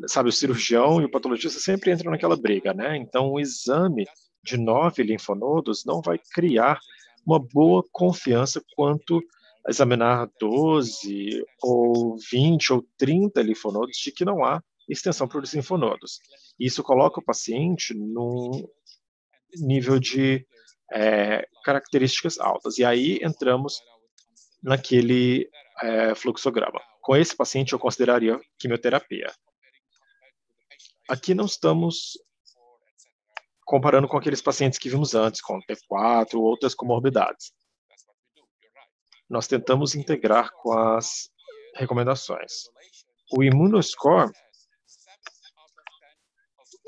sabe, o cirurgião e o patologista sempre entram naquela briga, né? Então, o exame de 9 linfonodos não vai criar uma boa confiança quanto a examinar 12 ou 20 ou 30 linfonodos de que não há extensão para os linfonodos. Isso coloca o paciente num nível de características altas. E aí entramos naquele fluxograma. Com esse paciente eu consideraria quimioterapia. Aqui não estamos comparando com aqueles pacientes que vimos antes, com T4 ou outras comorbidades. Nós tentamos integrar com as recomendações. O Immunoscore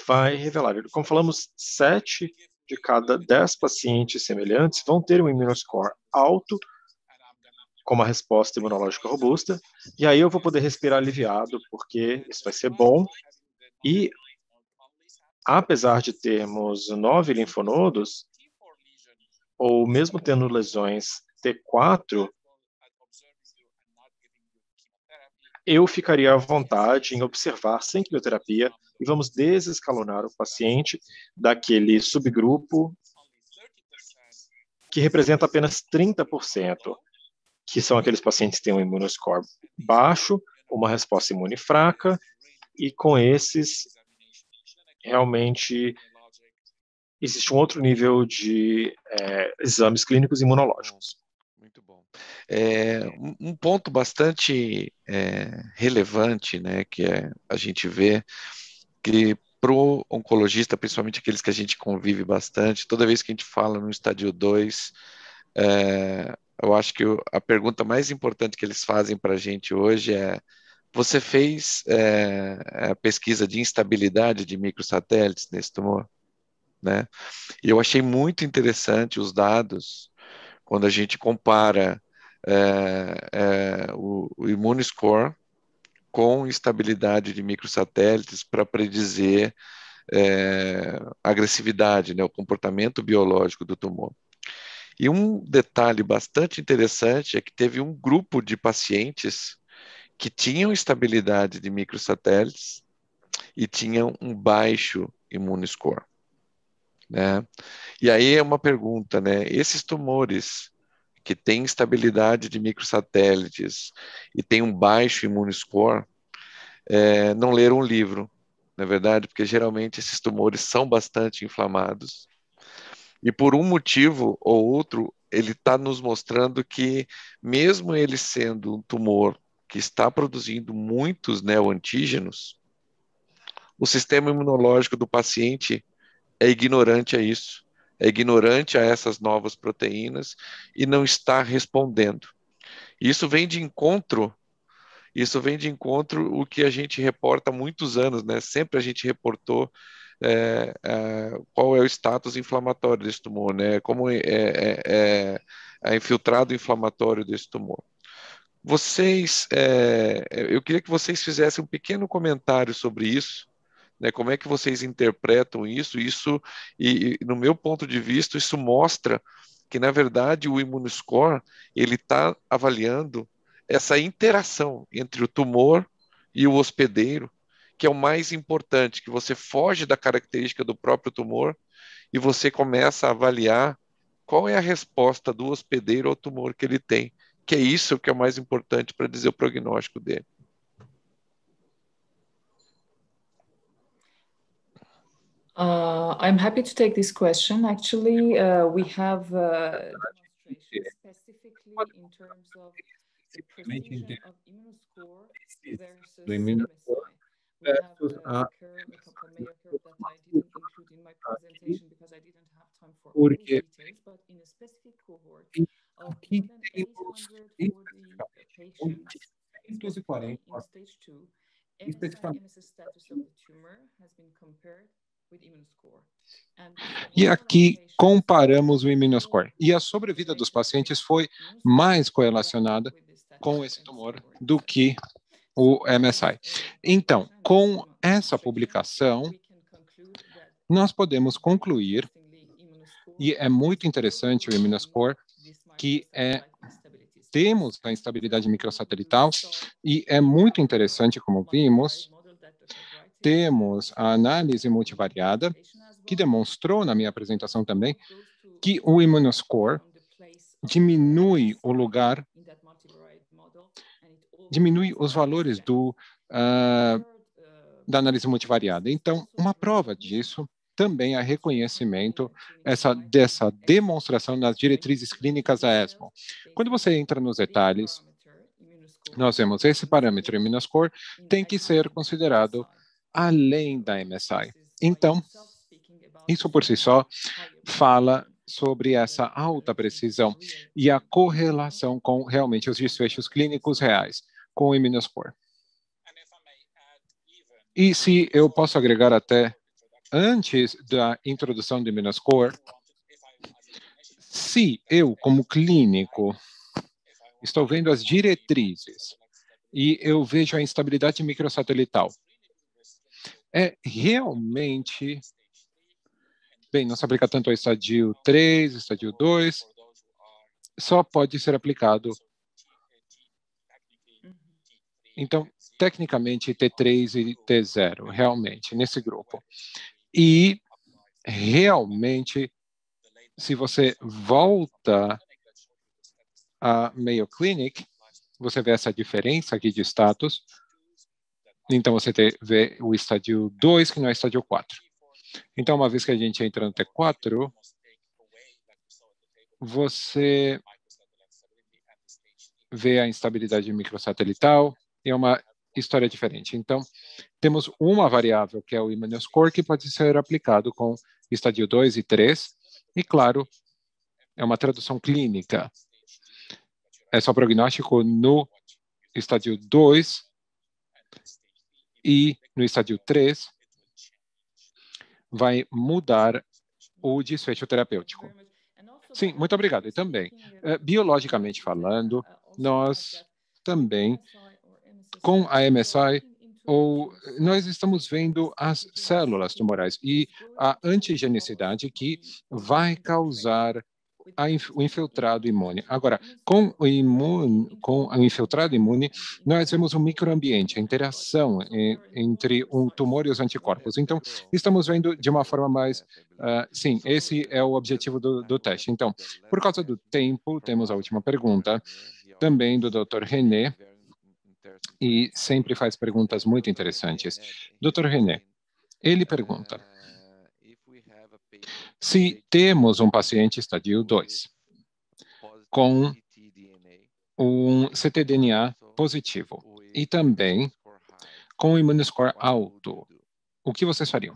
vai revelar, como falamos, 7 de cada 10 pacientes semelhantes vão ter um Immunoscore alto, com uma resposta imunológica robusta, e aí eu vou poder respirar aliviado, porque isso vai ser bom. E, apesar de termos 9 linfonodos, ou mesmo tendo lesões T4, eu ficaria à vontade em observar sem quimioterapia e vamos desescalonar o paciente daquele subgrupo que representa apenas 30%, que são aqueles pacientes que têm um imunoscore baixo, uma resposta imune fraca, e com esses, realmente, existe um outro nível de exames clínicos imunológicos. Muito bom. Um ponto bastante relevante, né, que a gente vê que pro oncologista, principalmente aqueles que a gente convive bastante, toda vez que a gente fala no estádio 2, eu acho que a pergunta mais importante que eles fazem para a gente hoje é: você fez a pesquisa de instabilidade de microsatélites nesse tumor? Né? E eu achei muito interessante os dados quando a gente compara o Immunoscore com estabilidade de microsatélites para predizer agressividade, né, o comportamento biológico do tumor. E um detalhe bastante interessante é que teve um grupo de pacientes que tinham estabilidade de microsatélites e tinham um baixo Immunoscore, né? E aí é uma pergunta, né? Esses tumores que têm estabilidade de microsatélites e têm um baixo Immunoscore, não leram um livro, na verdade, porque geralmente esses tumores são bastante inflamados. E por um motivo ou outro, ele está nos mostrando que, mesmo ele sendo um tumor que está produzindo muitos neoantígenos, o sistema imunológico do paciente é ignorante a isso, é ignorante a essas novas proteínas e não está respondendo. Isso vem de encontro o que a gente reporta há muitos anos, né? Sempre a gente reportou qual é o status inflamatório desse tumor, né? Como é infiltrado inflamatório desse tumor. Eu queria que vocês fizessem um pequeno comentário sobre isso, né? Como é que vocês interpretam isso? E no meu ponto de vista, isso mostra que, na verdade, o Immunoscore ele está avaliando essa interação entre o tumor e o hospedeiro, que é o mais importante, que você foge da característica do próprio tumor e você começa a avaliar qual é a resposta do hospedeiro ao tumor que ele tem, que é isso que é o mais importante para dizer o prognóstico dele. I'm happy to take this question. Actually, we have demonstrations specifically in terms of the precision of Immunoscore versus MSI. We have a curve, a Kaplan-Meier curve that I didn't include in my presentation because I didn't have time for all the details, but in a specific cohort of more than 840 patients, specifically in stage 2, MSI-MSS status of the tumor has been compared with Immunoscore. E aqui comparamos o Immunoscore. E a sobrevida dos pacientes foi mais correlacionada com esse tumor do que o MSI. Então, com essa publicação, nós podemos concluir, e é muito interessante o Immunoscore, que temos a instabilidade microsatelital, e é muito interessante, como vimos, temos a análise multivariada, que demonstrou na minha apresentação também, que o Immunoscore diminui o lugar, diminui os valores da análise multivariada. Então, uma prova disso também é reconhecimento dessa demonstração nas diretrizes clínicas da ESMO. Quando você entra nos detalhes, nós vemos esse parâmetro Immunoscore tem que ser considerado além da MSI. Então, isso por si só fala sobre essa alta precisão e a correlação com realmente os desfechos clínicos reais. com o Immunoscore. E se eu posso agregar até antes da introdução do Immunoscore, se eu, como clínico, estou vendo as diretrizes e eu vejo a instabilidade microsatelital, é realmente... Bem, não se aplica tanto ao estádio 3, estádio 2, só pode ser aplicado. Então, tecnicamente, T3 e T0, realmente, nesse grupo. E, realmente, se você volta a Mayo Clinic, você vê essa diferença aqui de status. Então, você vê o estádio 2, que não é estádio 4. Então, uma vez que a gente entra no T4, você vê a instabilidade microsatelital e é uma história diferente. Então, temos uma variável, que é o Immunoscore, que pode ser aplicado com estádio 2 e 3, e, claro, é uma tradução clínica. É só prognóstico no estádio 2 e no estádio 3 vai mudar o desfecho terapêutico. Sim, muito obrigado. E também, biologicamente falando, nós também, com a MSI, nós estamos vendo as células tumorais e a antigenicidade que vai causar o infiltrado imune. Agora, com o infiltrado imune, nós vemos um microambiente, a interação entre o tumor e os anticorpos. Então, estamos vendo de uma forma mais... sim, esse é o objetivo do teste. Então, por causa do tempo, temos a última pergunta, também do Dr. René, e sempre faz perguntas muito interessantes. Dr. René, ele pergunta: se temos um paciente estadio 2 com um ctDNA positivo e também com um Immunoscore alto, o que vocês fariam?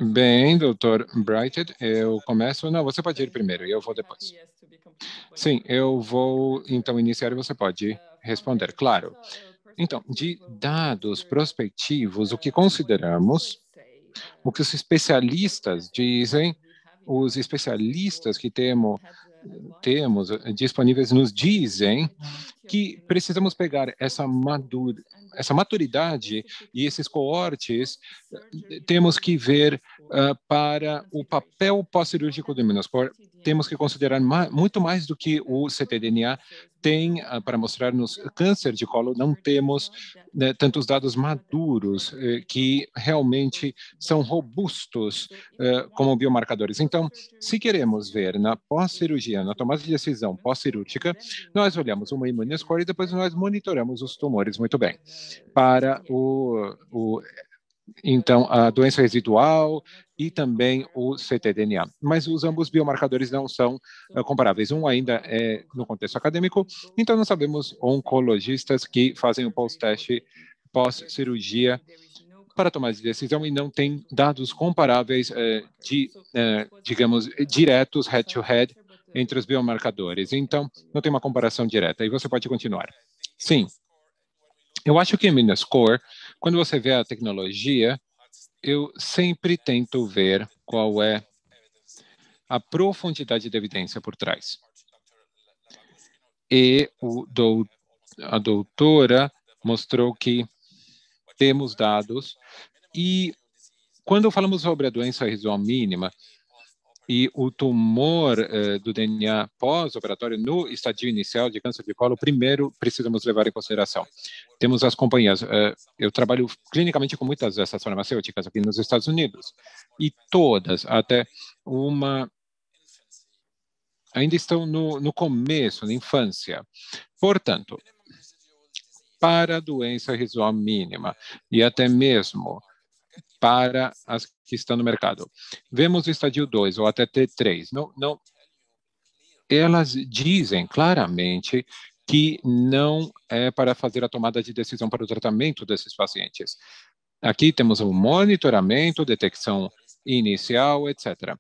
Bem, Dr. Brighted, eu começo... Não, você pode ir primeiro e eu vou depois. Sim, eu vou então iniciar e você pode responder, claro. Então, de dados prospectivos, o que consideramos, o que os especialistas dizem, os especialistas que temos disponíveis nos dizem que precisamos pegar essa maturidade e esses coortes, temos que ver para o papel pós-cirúrgico do Immunoscore, temos que considerar muito mais do que o ctDNA tem para mostrar nos câncer de colo, não temos tantos dados maduros que realmente são robustos como biomarcadores. Então, se queremos ver na pós-cirurgia, na tomada de decisão pós-cirúrgica, nós olhamos uma Immunoscore e depois nós monitoramos os tumores muito bem. Para então, a doença residual e também o ctDNA. Mas os ambos biomarcadores não são comparáveis. Um ainda é no contexto acadêmico, então nós sabemos oncologistas que fazem o pós-teste, pós-cirurgia, para tomar de decisão e não tem dados comparáveis digamos, diretos, head-to-head, entre os biomarcadores. Então, não tem uma comparação direta. E você pode continuar. Sim. Eu acho que em Immunoscore, quando você vê a tecnologia, eu sempre tento ver qual é a profundidade da evidência por trás. E a doutora mostrou que temos dados, e quando falamos sobre a doença residual mínima e o tumor do DNA pós-operatório no estadio inicial de câncer de colo, primeiro precisamos levar em consideração. Temos as companhias, eu trabalho clinicamente com muitas dessas farmacêuticas aqui nos Estados Unidos, e todas, até uma, ainda estão no começo, na infância. Portanto, para a doença residual mínima e até mesmo para as que estão no mercado, vemos o estadio 2 ou até T3. Não, elas dizem claramente que não é para fazer a tomada de decisão para o tratamento desses pacientes. Aqui temos o monitoramento, detecção inicial, etc.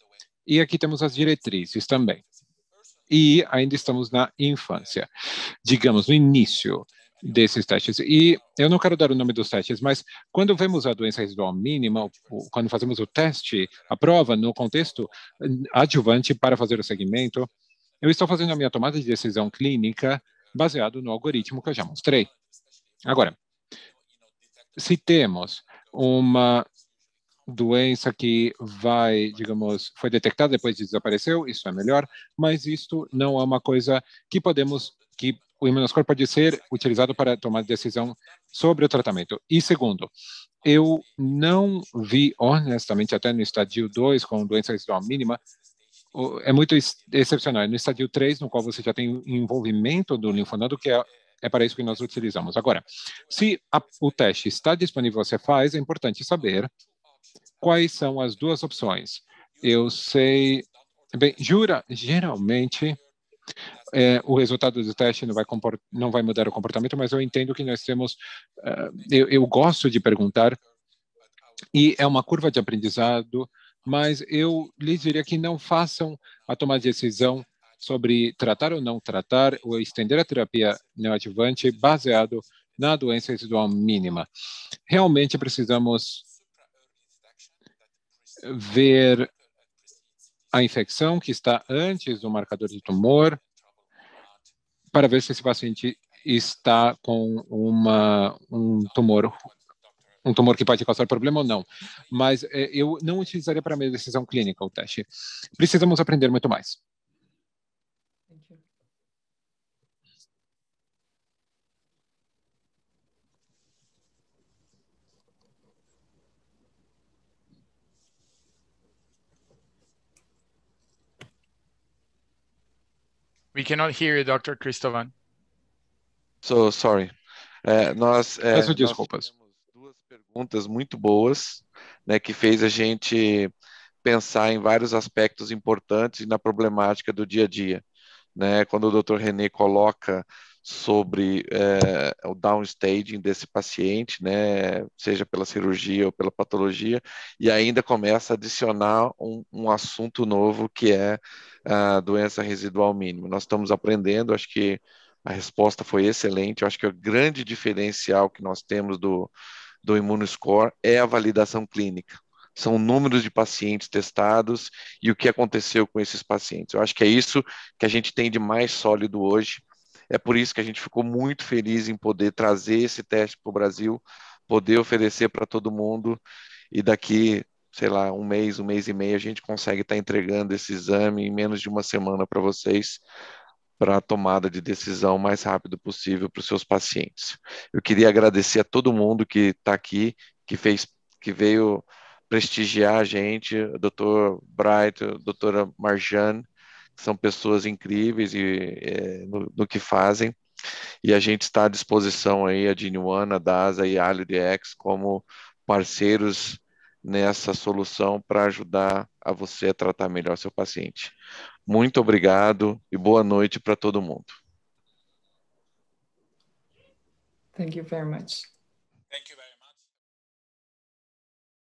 E aqui temos as diretrizes também. e ainda estamos na infância, digamos, no início desses testes. E eu não quero dar o nome dos testes, mas quando vemos a doença residual mínima, quando fazemos o teste, a prova, no contexto adjuvante para fazer o segmento, eu estou fazendo a minha tomada de decisão clínica baseado no algoritmo que eu já mostrei. Agora, se temos uma doença que vai, digamos, foi detectada depois de desapareceu, isso é melhor, mas isto não é uma coisa que o imunoscore pode ser utilizado para tomar decisão sobre o tratamento. E segundo, eu não vi, honestamente, até no estadio 2, com doença residual mínima, é muito excepcional. No estadio 3, no qual você já tem envolvimento do linfonodo, que é para isso que nós utilizamos. Agora, se o teste está disponível, você faz, é importante saber quais são as duas opções. Eu sei, bem, geralmente, o resultado do teste não vai mudar o comportamento, mas eu entendo que nós temos, eu gosto de perguntar, e é uma curva de aprendizado, mas eu lhes diria que não façam a tomar decisão sobre tratar ou não tratar, ou estender a terapia neoadjuvante baseado na doença residual mínima. Realmente precisamos ver a infecção que está antes do marcador de tumor, para ver se esse paciente está com um tumor que pode causar problema ou não. Mas eu não utilizaria para minha decisão clínica o teste. Precisamos aprender muito mais. We cannot hear you, Dr. Cristóvão. So sorry. Peço desculpas. Duas perguntas muito boas, né, que fez a gente pensar em vários aspectos importantes na problemática do dia a dia, né? Quando o Dr. René coloca sobre o downstaging desse paciente, né, seja pela cirurgia ou pela patologia, e ainda começa a adicionar um assunto novo que é a doença residual mínima. Nós estamos aprendendo, acho que a resposta foi excelente, eu acho que o grande diferencial que nós temos do Immunoscore é a validação clínica. São números de pacientes testados e o que aconteceu com esses pacientes. Eu acho que é isso que a gente tem de mais sólido hoje. É por isso que a gente ficou muito feliz em poder trazer esse teste para o Brasil, poder oferecer para todo mundo e daqui, sei lá, um mês e meio, a gente consegue estar entregando esse exame em menos de uma semana para vocês, para a tomada de decisão o mais rápido possível para os seus pacientes. Eu queria agradecer a todo mundo que está aqui, que veio prestigiar a gente, o Dr. Bright, a doutora Marjane, que são pessoas incríveis no que fazem, e a gente está à disposição aí, a Gene1, a DASA e a AlioDX como parceiros nessa solução para ajudar a você a tratar melhor seu paciente. Muito obrigado e boa noite para todo mundo. Thank you very much. Thank you very much.